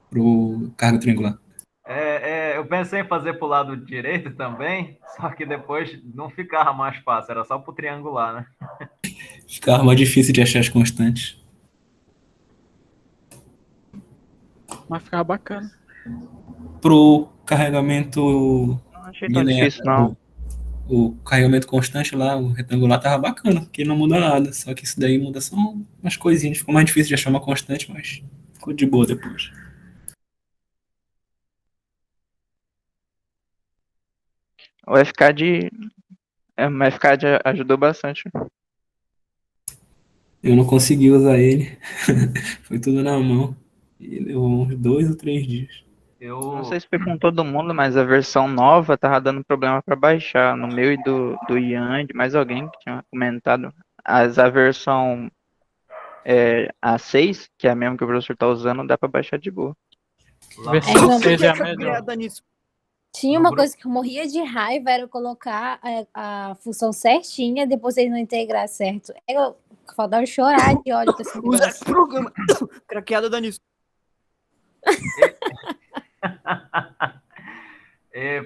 [SPEAKER 11] pro carga triangular.
[SPEAKER 5] Eu pensei em fazer para o lado direito também, só que depois não ficava mais fácil, era só para o triangular, né?
[SPEAKER 11] Ficava mais difícil de achar as constantes.
[SPEAKER 3] Mas ficava bacana.
[SPEAKER 11] Pro carregamento
[SPEAKER 4] Não achei tão difícil, não.
[SPEAKER 11] o carregamento constante lá, o retangular, tava bacana, porque não muda nada. Só que isso daí muda só umas coisinhas. Ficou mais difícil de achar uma constante, mas ficou de boa depois.
[SPEAKER 4] O FCAD, o FCAD ajudou bastante.
[SPEAKER 11] Eu não consegui usar ele. Foi tudo na mão. E levou uns 2 ou 3 dias.
[SPEAKER 4] Não sei se foi com todo mundo, mas a versão nova tava dando problema para baixar. No meu e do Ian, de mais alguém que tinha comentado. A versão A6, que é a mesma que o professor tá usando, dá para baixar de boa.
[SPEAKER 3] Versão 6 é a melhor.
[SPEAKER 6] Tinha uma coisa que eu morria de raiva, era colocar a função certinha, depois ele não integrar certo. Eu faltava chorar de ódio com esse
[SPEAKER 8] Usa
[SPEAKER 6] negócio.
[SPEAKER 8] programa. Craqueada dá nisso.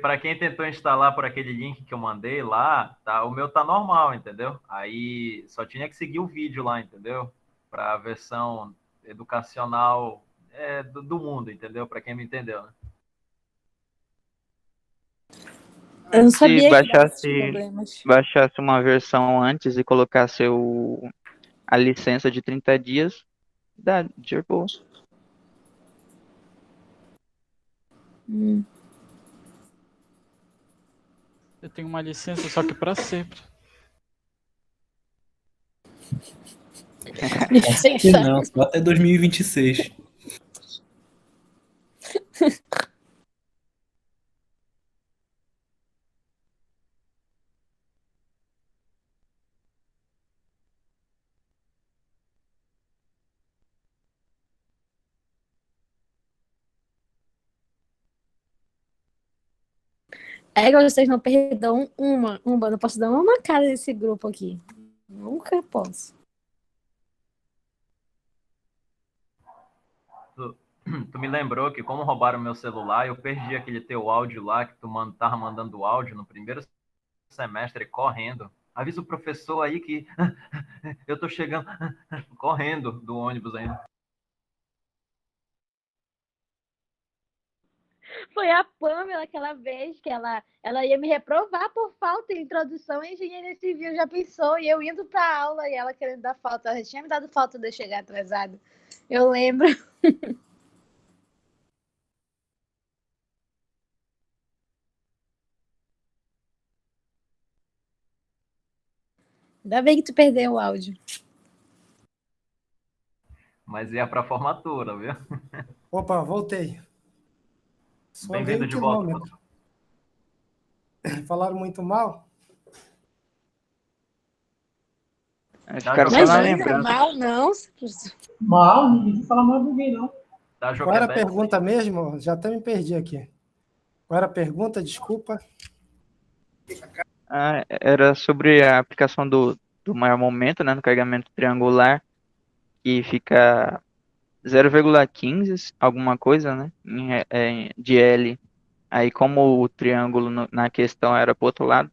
[SPEAKER 5] Para quem tentou instalar por aquele link que eu mandei lá, tá, o meu tá normal, entendeu? Aí só tinha que seguir o vídeo lá, entendeu? Para a versão educacional do mundo, entendeu? Para quem me entendeu, né?
[SPEAKER 6] Eu não
[SPEAKER 4] Se
[SPEAKER 6] sabia que dava esses problemas.
[SPEAKER 4] baixasse uma versão antes e colocasse a licença de 30 dias, dá de boa.
[SPEAKER 3] Eu tenho uma licença, só que para sempre.
[SPEAKER 11] Licença. Não, só até 2026.
[SPEAKER 6] É que vocês não perdoam uma. Não posso dar uma cara desse grupo aqui. Nunca posso.
[SPEAKER 5] Tu me lembrou que como roubaram meu celular, eu perdi aquele teu áudio lá, que tu tava mandando áudio no primeiro semestre, correndo. Avisa o professor aí que eu tô chegando correndo do ônibus ainda.
[SPEAKER 6] Foi a Pamela aquela vez que ela ia me reprovar por falta de introdução em engenharia civil, já pensou? E eu indo pra aula e ela querendo dar falta. Ela já tinha me dado falta de eu chegar atrasada. Eu lembro. Ainda bem que tu perdeu o áudio.
[SPEAKER 5] Mas ia pra formatura, viu?
[SPEAKER 2] Opa, voltei. Só
[SPEAKER 5] Bem-vindo
[SPEAKER 2] meio
[SPEAKER 5] de volta.
[SPEAKER 2] quilômetro. Falaram muito mal?
[SPEAKER 4] Ficaram
[SPEAKER 6] Mas
[SPEAKER 4] só na
[SPEAKER 6] ainda
[SPEAKER 4] lembrança.
[SPEAKER 6] mal, não.
[SPEAKER 12] Mal, ninguém fala mal do ninguém, não.
[SPEAKER 2] Qual era a pergunta mesmo? Já até me perdi aqui. Qual era a pergunta? Desculpa.
[SPEAKER 4] Era sobre a aplicação do maior momento, né, no carregamento triangular, que fica 0,15, alguma coisa, né, de L. Aí, como o triângulo na questão era para o outro lado,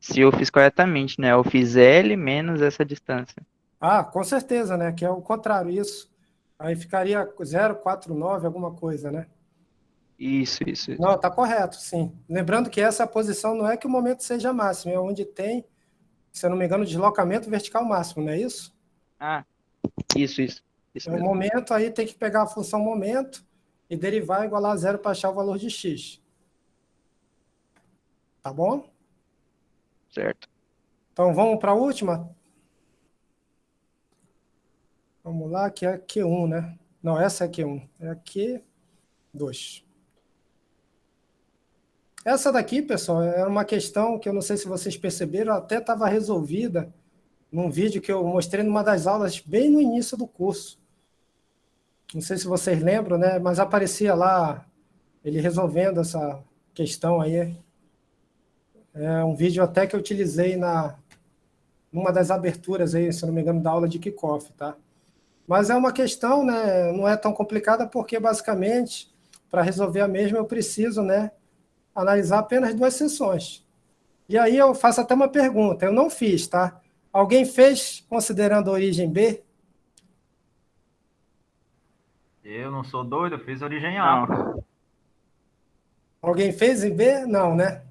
[SPEAKER 4] se eu fiz corretamente, né, eu fiz L menos essa distância.
[SPEAKER 2] Ah, com certeza, né? Que é o contrário, isso. Aí ficaria 0,49, alguma coisa, né?
[SPEAKER 4] Isso.
[SPEAKER 2] Não, está correto, sim. Lembrando que essa posição não é que o momento seja máximo, é onde tem, se eu não me engano, deslocamento vertical máximo, não é isso?
[SPEAKER 4] Isso
[SPEAKER 2] É o
[SPEAKER 4] mesmo.
[SPEAKER 2] momento, aí tem que pegar a função momento e derivar igualar a zero para achar o valor de x. Tá bom?
[SPEAKER 4] Certo.
[SPEAKER 2] Então vamos para a última? Vamos lá, que é Q1, né? Não, essa é Q1, é a Q2. Essa daqui, pessoal, era uma questão que eu não sei se vocês perceberam, até estava resolvida num vídeo que eu mostrei numa das aulas bem no início do curso. Não sei se vocês lembram, né? Mas aparecia lá ele resolvendo essa questão aí. É um vídeo até que eu utilizei numa das aberturas aí, se não me engano, da aula de kickoff, tá? Mas é uma questão, né? Não é tão complicada porque basicamente para resolver a mesma eu preciso, né, analisar apenas duas seções. E aí eu faço até uma pergunta, eu não fiz, tá? Alguém fez considerando a origem B?
[SPEAKER 5] Eu não sou doido, eu fiz origem A.
[SPEAKER 4] Não.
[SPEAKER 2] Alguém fez em B? Não, né?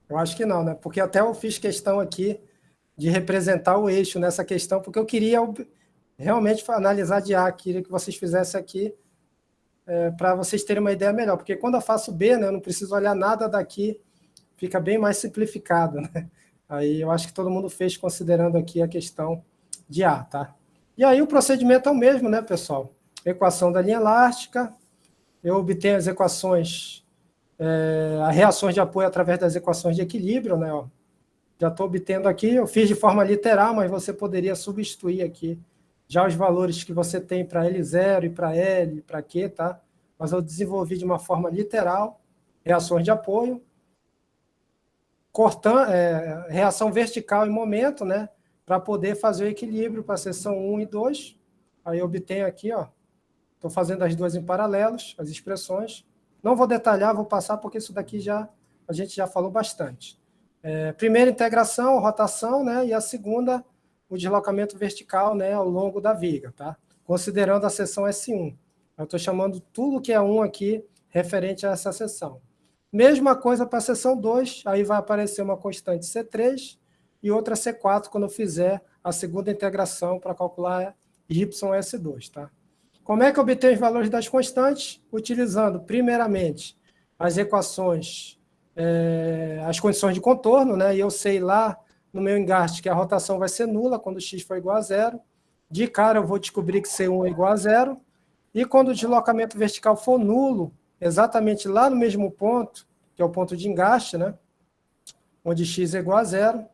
[SPEAKER 2] Eu acho que não, né? Porque até eu fiz questão aqui de representar o eixo nessa questão, porque eu queria realmente analisar de A, queria que vocês fizessem aqui para vocês terem uma ideia melhor, porque quando eu faço B, né, eu não preciso olhar nada daqui, fica bem mais simplificado, né? Aí eu acho que todo mundo fez considerando aqui a questão de A, tá? E aí o procedimento é o mesmo, né, pessoal? Equação da linha elástica, eu obtenho as equações, as reações de apoio através das equações de equilíbrio, né? Ó. Já estou obtendo aqui, eu fiz de forma literal, mas você poderia substituir aqui já os valores que você tem para L0 e para L, para Q, tá? Mas eu desenvolvi de uma forma literal, reações de apoio, reação vertical em momento, né? Para poder fazer o equilíbrio para a seção 1 e 2. Aí eu obtenho aqui, ó. Estou fazendo as duas em paralelos, as expressões. Não vou detalhar, vou passar, porque isso daqui a gente já falou bastante. Primeira integração, rotação, né? E a segunda, o deslocamento vertical, né, ao longo da viga, tá? Considerando a seção S1. Eu estou chamando tudo que é 1 aqui referente a essa seção. Mesma coisa para a seção 2, aí vai aparecer uma constante C3 e outra C4 quando eu fizer a segunda integração para calcular YS2, tá? Como é que eu obtenho os valores das constantes? Utilizando, primeiramente, as equações, as condições de contorno, né? E eu sei lá no meu engaste que a rotação vai ser nula quando x for igual a zero. De cara eu vou descobrir que C1 é igual a zero. E quando o deslocamento vertical for nulo, exatamente lá no mesmo ponto, que é o ponto de engaste, né? Onde x é igual a zero,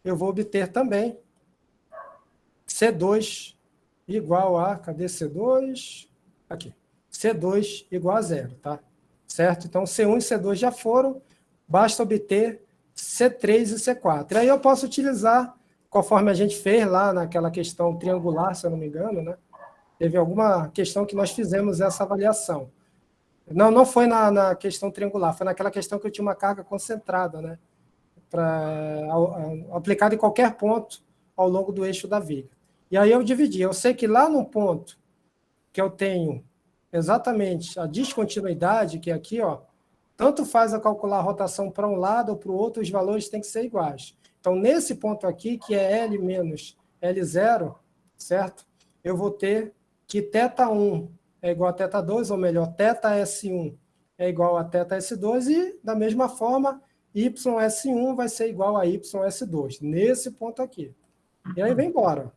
[SPEAKER 2] eu vou obter também C2 igual a... Cadê C2? Aqui. C2 igual a zero, tá? certo? Então, C1 e C2 já foram, basta obter C3 e C4. E aí eu posso utilizar, conforme a gente fez lá naquela questão triangular, se eu não me engano, né? Teve alguma questão que nós fizemos essa avaliação. Não foi na questão triangular, foi naquela questão que eu tinha uma carga concentrada, né? Aplicada em qualquer ponto ao longo do eixo da viga. E aí eu dividi. Eu sei que lá no ponto que eu tenho exatamente a descontinuidade, que é aqui, ó, tanto faz eu calcular a rotação para um lado ou para o outro, os valores têm que ser iguais. Então, nesse ponto aqui, que é L menos L0, certo? Eu vou ter que θ1 é igual a θ2, ou melhor, θS1 é igual a θS2, e, da mesma forma, YS1 vai ser igual a YS2, nesse ponto aqui. E aí vem embora.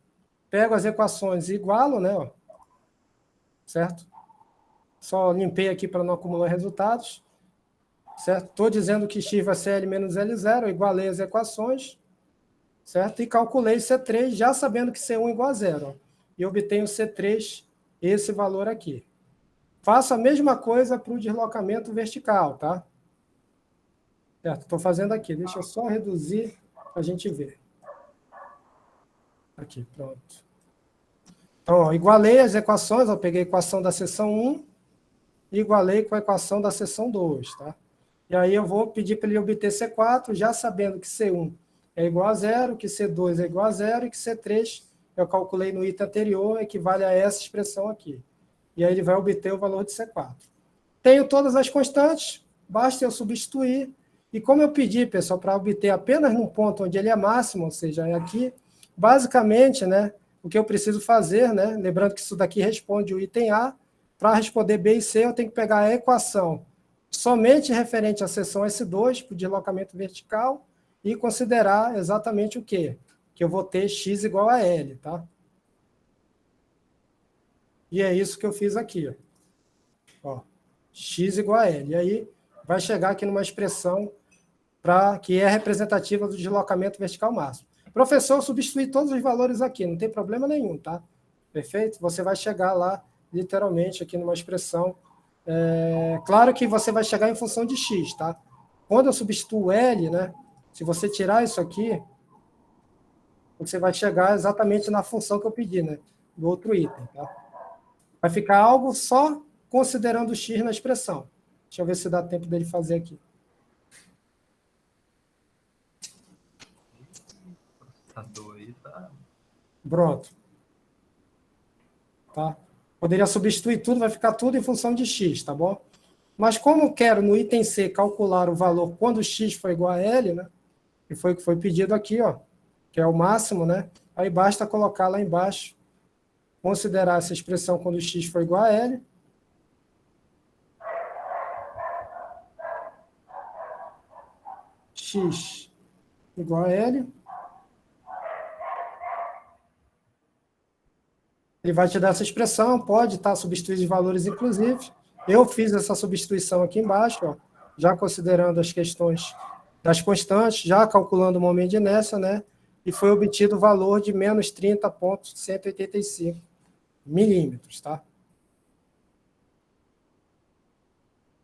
[SPEAKER 2] Pego as equações e igualo, né? Ó, certo? Só limpei aqui para não acumular resultados. Certo? Estou dizendo que x vai ser L menos L0, eu igualei as equações, certo? E calculei C3, já sabendo que C1 é igual a zero. Ó, e obtenho C3, esse valor aqui. Faço a mesma coisa para o deslocamento vertical, tá? Certo? Estou fazendo aqui. Deixa eu só reduzir para a gente ver. Aqui, pronto. Então, ó, igualei as equações, eu peguei a equação da seção 1 e igualei com a equação da seção 2, tá? E aí eu vou pedir para ele obter C4, já sabendo que C1 é igual a zero, que C2 é igual a zero e que C3, eu calculei no item anterior, equivale a essa expressão aqui. E aí ele vai obter o valor de C4. Tenho todas as constantes, basta eu substituir. E como eu pedi, pessoal, para obter apenas num ponto onde ele é máximo, ou seja, é aqui, basicamente, né, o que eu preciso fazer, né, lembrando que isso daqui responde o item A, para responder B e C, eu tenho que pegar a equação somente referente à seção S2, para o deslocamento vertical, e considerar exatamente o quê? Que eu vou ter x igual a L, tá? E é isso que eu fiz aqui, ó, x igual a L. E aí vai chegar aqui numa expressão que é representativa do deslocamento vertical máximo. Professor, substituir todos os valores aqui, não tem problema nenhum, tá? Perfeito? Você vai chegar lá, literalmente, aqui numa expressão. Claro que você vai chegar em função de x, tá? Quando eu substituo L, né? Se você tirar isso aqui, você vai chegar exatamente na função que eu pedi, né? Do outro item, tá? Vai ficar algo só considerando o x na expressão. Deixa eu ver se dá tempo dele fazer aqui. Pronto. Tá? Poderia substituir tudo, vai ficar tudo em função de x, tá bom? Mas como eu quero no item C calcular o valor quando x for igual a L, né? Que foi o que foi pedido aqui, ó, que é o máximo, né? Aí basta colocar lá embaixo, considerar essa expressão quando x for igual a L. X igual a L. Ele vai te dar essa expressão, pode estar substituindo os valores, inclusive. Eu fiz essa substituição aqui embaixo, ó, já considerando as questões das constantes, já calculando o momento de inércia, né? E foi obtido o valor de menos 30,185 milímetros, tá?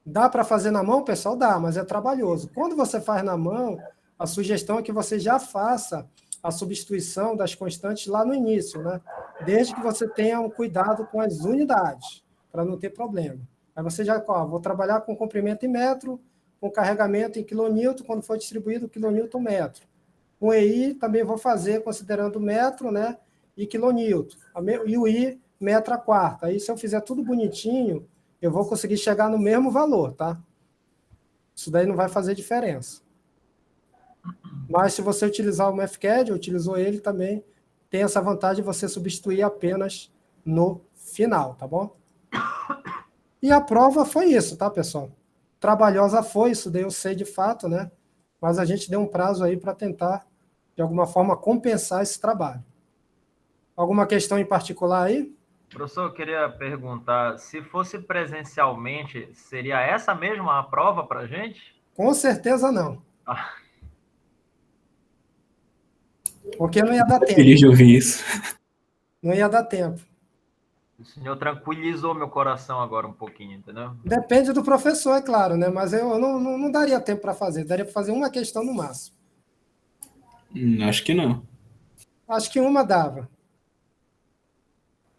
[SPEAKER 2] Dá para fazer na mão, pessoal? Dá, mas é trabalhoso. Quando você faz na mão, a sugestão é que você já faça a substituição das constantes lá no início, né? Desde que você tenha um cuidado com as unidades, para não ter problema. Aí você já, ó, vou trabalhar com comprimento em metro, com carregamento em quilonewton, quando for distribuído quilonewton metro. Com EI também vou fazer considerando metro, né? E quilonewton. E o I, metro a quarta. Aí se eu fizer tudo bonitinho, eu vou conseguir chegar no mesmo valor, tá? Isso daí não vai fazer diferença. Mas se você utilizar o MathCAD, utilizou ele também, tem essa vantagem de você substituir apenas no final, tá bom? E a prova foi isso, tá, pessoal? Trabalhosa foi, isso daí eu sei de fato, né? Mas a gente deu um prazo aí para tentar, de alguma forma, compensar esse trabalho. Alguma questão em particular aí?
[SPEAKER 5] Professor, eu queria perguntar, se fosse presencialmente, seria essa mesma a prova para a gente?
[SPEAKER 2] Com certeza não.
[SPEAKER 5] Ah.
[SPEAKER 2] Porque não ia dar tempo.
[SPEAKER 11] Feliz de ouvir isso.
[SPEAKER 2] Não ia dar tempo.
[SPEAKER 5] O senhor tranquilizou meu coração agora um pouquinho, entendeu?
[SPEAKER 2] Depende do professor, é claro, né? Mas eu não daria tempo para fazer. Daria para fazer uma questão no máximo.
[SPEAKER 11] Acho que não.
[SPEAKER 2] Acho que uma dava.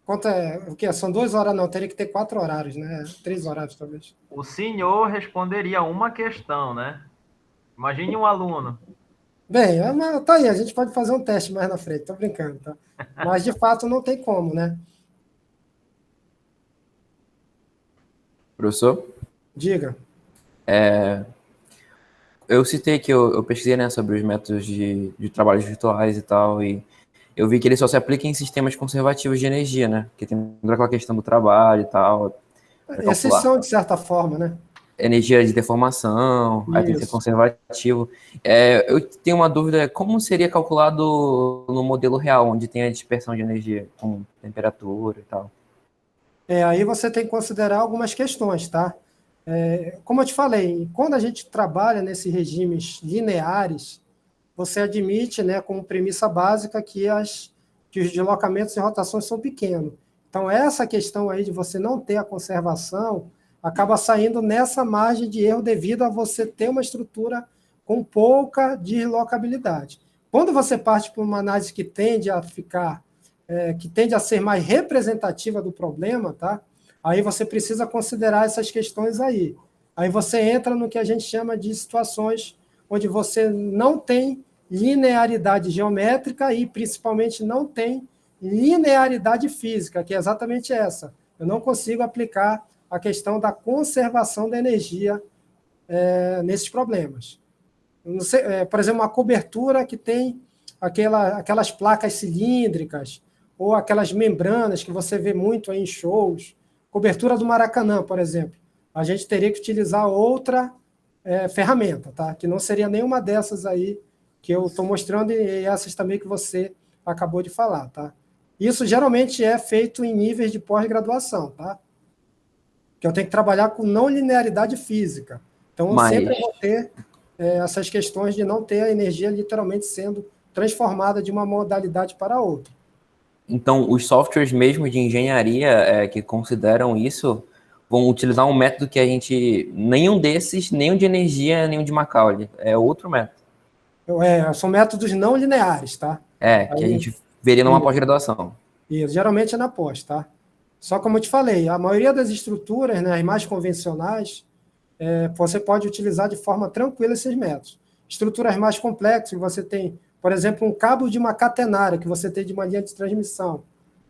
[SPEAKER 2] Quanto é? O quê? São 2 horas, não. Teria que ter 4 horários, né? 3 horários, talvez.
[SPEAKER 5] O senhor responderia uma questão, né? Imagine um aluno.
[SPEAKER 2] Bem, tá aí. A gente pode fazer um teste mais na frente. Tô brincando, tá? Mas, de fato, não tem como, né?
[SPEAKER 9] Professor?
[SPEAKER 2] Diga.
[SPEAKER 9] Eu citei que eu pesquisei, né, sobre os métodos de trabalhos virtuais e tal, e eu vi que ele só se aplica em sistemas conservativos de energia, né? Que tem toda aquela questão do trabalho e tal, para
[SPEAKER 2] Esses
[SPEAKER 9] calcular
[SPEAKER 2] são, de certa forma, né?
[SPEAKER 9] energia de deformação, aí tem que ser
[SPEAKER 2] Isso.
[SPEAKER 9] conservativo. Eu tenho uma dúvida, como seria calculado no modelo real, onde tem a dispersão de energia, com temperatura e tal?
[SPEAKER 2] Aí você tem que considerar algumas questões, tá? Como eu te falei, quando a gente trabalha nesses regimes lineares, você admite, né, como premissa básica que os deslocamentos e rotações são pequenos. Então, essa questão aí de você não ter a conservação acaba saindo nessa margem de erro devido a você ter uma estrutura com pouca deslocabilidade. Quando você parte para uma análise que tende a ser mais representativa do problema, tá? Aí você precisa considerar essas questões aí. Aí você entra no que a gente chama de situações onde você não tem linearidade geométrica e, principalmente, não tem linearidade física, que é exatamente essa. Eu não consigo aplicar a questão da conservação da energia nesses problemas. Não sei, por exemplo, uma cobertura que tem aquelas placas cilíndricas ou aquelas membranas que você vê muito aí em shows, cobertura do Maracanã, por exemplo. A gente teria que utilizar outra ferramenta, tá? Que não seria nenhuma dessas aí que eu estou mostrando e essas também que você acabou de falar, tá? Isso geralmente é feito em níveis de pós-graduação, tá? Que eu tenho que trabalhar com não linearidade física. Então, eu sempre vou ter essas questões de não ter a energia literalmente sendo transformada de uma modalidade para outra.
[SPEAKER 9] Então, os softwares mesmo de engenharia que consideram isso vão utilizar um método que a gente... Nenhum desses, nenhum de energia, nenhum de Macaulay. É outro método.
[SPEAKER 2] São métodos não lineares, tá?
[SPEAKER 9] Que a gente veria numa pós-graduação.
[SPEAKER 2] Isso, geralmente é na pós, tá? Só como eu te falei, a maioria das estruturas, né, as mais convencionais, você pode utilizar de forma tranquila esses métodos. Estruturas mais complexas, você tem, por exemplo, um cabo de uma catenária que você tem de uma linha de transmissão,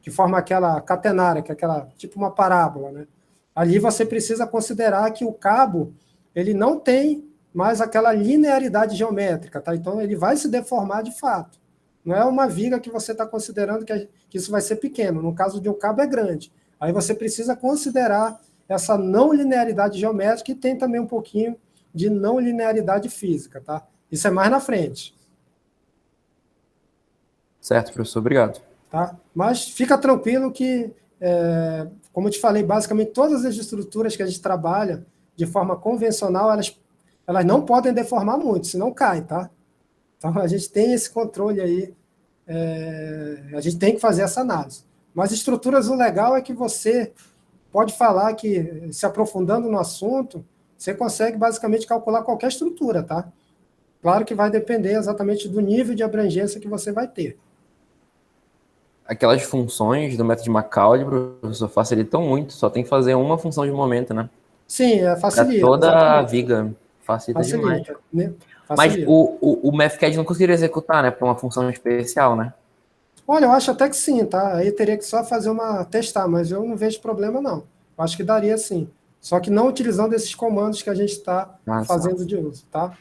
[SPEAKER 2] que forma aquela catenária, que é aquela, tipo uma parábola, né? Ali você precisa considerar que o cabo, ele não tem mais aquela linearidade geométrica, tá? Então, ele vai se deformar de fato. Não é uma viga que você está considerando que isso vai ser pequeno. No caso de um cabo, é grande. Aí você precisa considerar essa não linearidade geométrica e tem também um pouquinho de não linearidade física, tá? Isso é mais na frente.
[SPEAKER 9] Certo, professor. Obrigado.
[SPEAKER 2] Tá? Mas fica tranquilo que, como eu te falei, basicamente todas as estruturas que a gente trabalha de forma convencional, elas não podem deformar muito, senão cai, tá? Então, a gente tem esse controle aí, a gente tem que fazer essa análise. Mas estruturas, o legal é que você pode falar que, se aprofundando no assunto, você consegue basicamente calcular qualquer estrutura, tá? Claro que vai depender exatamente do nível de abrangência que você vai ter.
[SPEAKER 9] Aquelas funções do método de Macaulay, professor, facilitam muito. Só tem que fazer uma função de momento, né?
[SPEAKER 2] Sim, facilita.
[SPEAKER 9] Pra toda
[SPEAKER 2] exatamente.
[SPEAKER 9] a viga. Facilita demais.
[SPEAKER 2] Né?
[SPEAKER 9] Mas o MathCAD não conseguiria executar, né? Para uma função especial, né?
[SPEAKER 2] Olha, eu acho até que sim, tá? Aí teria que só fazer testar, mas eu não vejo problema, não. Eu acho que daria sim. Só que não utilizando esses comandos que a gente está fazendo de uso, tá?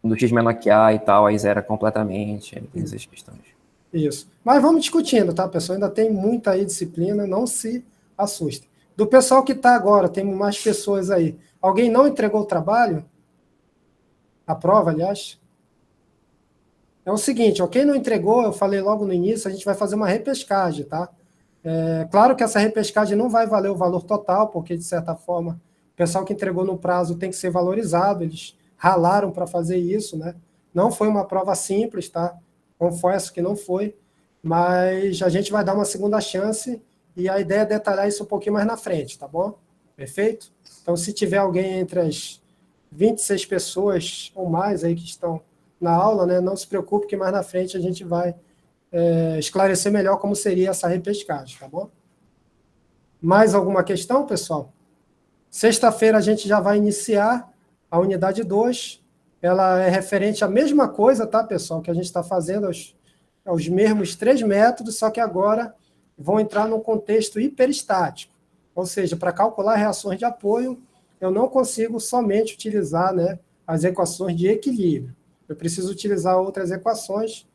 [SPEAKER 9] Do x menor que a e tal, aí zera completamente. Tem essas questões.
[SPEAKER 2] Isso. Mas vamos discutindo, tá, pessoal? Ainda tem muita aí disciplina, não se assustem. Do pessoal que está agora, tem mais pessoas aí. Alguém não entregou o trabalho? A prova, aliás? É o seguinte, quem não entregou, eu falei logo no início, a gente vai fazer uma repescagem, tá? Claro que essa repescagem não vai valer o valor total, porque, de certa forma, o pessoal que entregou no prazo tem que ser valorizado, eles ralaram para fazer isso, né? Não foi uma prova simples, tá? Confesso que não foi, mas a gente vai dar uma segunda chance e a ideia é detalhar isso um pouquinho mais na frente, tá bom? Perfeito? Então, se tiver alguém entre as 26 pessoas ou mais aí que estão na aula, né, não se preocupe que mais na frente a gente vai esclarecer melhor como seria essa repescagem, tá bom? Mais alguma questão, pessoal? Sexta-feira a gente já vai iniciar a unidade 2, ela é referente à mesma coisa, tá, pessoal, que a gente está fazendo, aos mesmos 3 métodos, só que agora vão entrar num contexto hiperestático, ou seja, para calcular reações de apoio, eu não consigo somente utilizar, né, as equações de equilíbrio, eu preciso utilizar outras equações.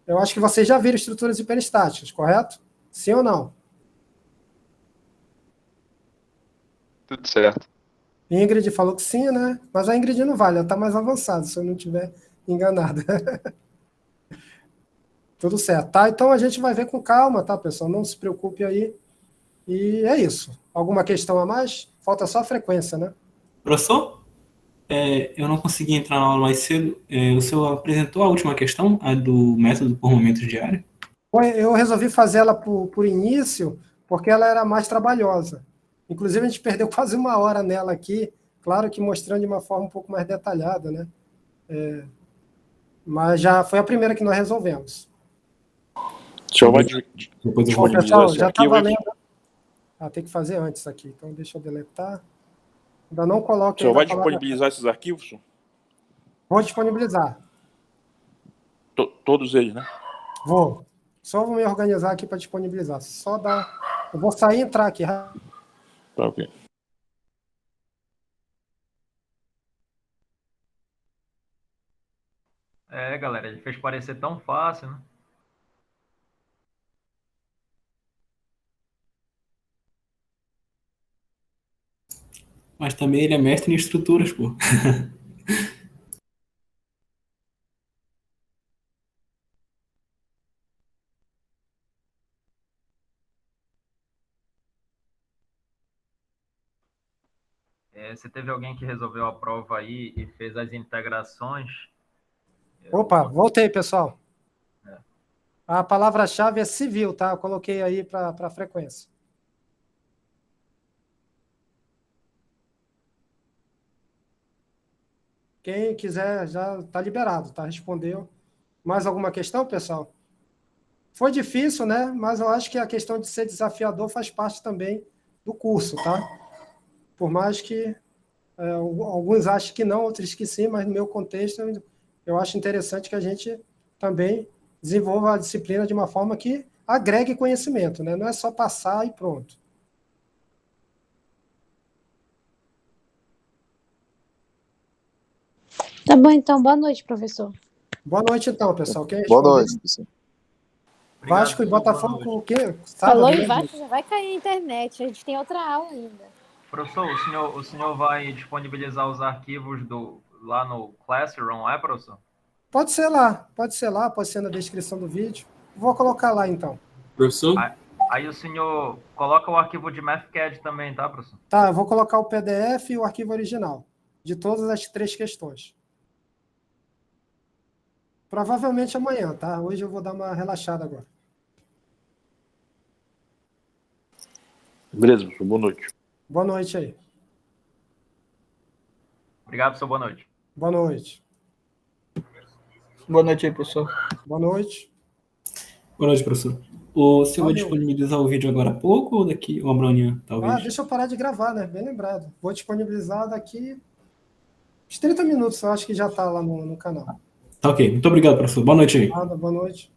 [SPEAKER 2] Eu acho que vocês já viram estruturas hiperestáticas, correto? Sim ou não?
[SPEAKER 1] Tudo certo.
[SPEAKER 2] Ingrid falou que sim, né? Mas a Ingrid não vale, ela está mais avançada, se eu não estiver enganado. Tudo certo, tá? Então a gente vai ver com calma, tá, pessoal? Não se preocupe aí. E é isso. Alguma questão a mais? Falta só a frequência, né?
[SPEAKER 11] Professor, eu não consegui entrar na aula mais cedo. O senhor apresentou a última questão, a do método por momentos diário?
[SPEAKER 2] Eu resolvi fazer ela por início, porque ela era mais trabalhosa. Inclusive, a gente perdeu quase 1 hora nela aqui, claro que mostrando de uma forma um pouco mais detalhada, né? Mas já foi a primeira que nós resolvemos.
[SPEAKER 13] O senhor vai disponibilizar
[SPEAKER 2] Pessoal,
[SPEAKER 13] esse
[SPEAKER 2] já está
[SPEAKER 13] arquivo aqui?
[SPEAKER 2] valendo. Tem que fazer antes aqui, então deixa eu deletar. Ainda não coloque...
[SPEAKER 13] O senhor vai
[SPEAKER 2] ainda a palavra-
[SPEAKER 13] disponibilizar esses arquivos?
[SPEAKER 2] Vou disponibilizar.
[SPEAKER 13] Todos eles, né?
[SPEAKER 2] Vou. Só vou me organizar aqui para disponibilizar. Eu vou sair e entrar aqui.
[SPEAKER 13] Tá, ok.
[SPEAKER 5] Galera, ele fez parecer tão fácil, né?
[SPEAKER 11] Mas também ele é mestre em estruturas, pô.
[SPEAKER 5] Se teve alguém que resolveu a prova aí e fez as integrações...
[SPEAKER 2] Opa, voltei, pessoal. A palavra-chave é civil, tá? Eu coloquei aí para a frequência. Quem quiser já está liberado, tá? Respondeu. Mais alguma questão, pessoal? Foi difícil, né? Mas eu acho que a questão de ser desafiador faz parte também do curso, tá? Por mais que alguns achem que não, outros que sim, mas no meu contexto eu acho interessante que a gente também desenvolva a disciplina de uma forma que agregue conhecimento, né? Não é só passar e pronto.
[SPEAKER 6] Tá bom, então. Boa noite, professor.
[SPEAKER 2] Boa noite, então, pessoal. Quem
[SPEAKER 1] Boa
[SPEAKER 2] respondeu?
[SPEAKER 1] noite, pessoal.
[SPEAKER 2] Vasco e Botafogo, o quê?
[SPEAKER 6] Falou
[SPEAKER 2] Sábado,
[SPEAKER 6] em
[SPEAKER 2] né,
[SPEAKER 6] Vasco,
[SPEAKER 2] gente?
[SPEAKER 6] já vai cair a internet. A gente tem outra aula ainda.
[SPEAKER 5] Professor, o senhor vai disponibilizar os arquivos lá no Classroom, professor?
[SPEAKER 2] Pode ser lá, pode ser na descrição do vídeo. Vou colocar lá, então.
[SPEAKER 11] Professor?
[SPEAKER 5] Aí o senhor coloca o arquivo de MathCAD também, tá, professor?
[SPEAKER 2] Tá, eu vou colocar o PDF e o arquivo original, de todas as 3 questões. Provavelmente amanhã, tá? Hoje eu vou dar uma relaxada agora.
[SPEAKER 13] Beleza, professor. Boa noite.
[SPEAKER 2] Boa noite aí.
[SPEAKER 5] Obrigado, professor. Boa noite.
[SPEAKER 2] Boa noite.
[SPEAKER 8] Boa noite aí, professor.
[SPEAKER 2] Boa noite.
[SPEAKER 11] Boa noite, professor. O senhor vai
[SPEAKER 2] Valeu.
[SPEAKER 11] disponibilizar o vídeo agora há pouco ou daqui ou amanhã, talvez?
[SPEAKER 2] Deixa eu parar de gravar, né? Bem lembrado. Vou disponibilizar daqui uns 30 minutos, eu acho que já está lá no canal.
[SPEAKER 11] Tá ok. Muito obrigado, professor. Boa noite aí.
[SPEAKER 2] Nada, boa noite.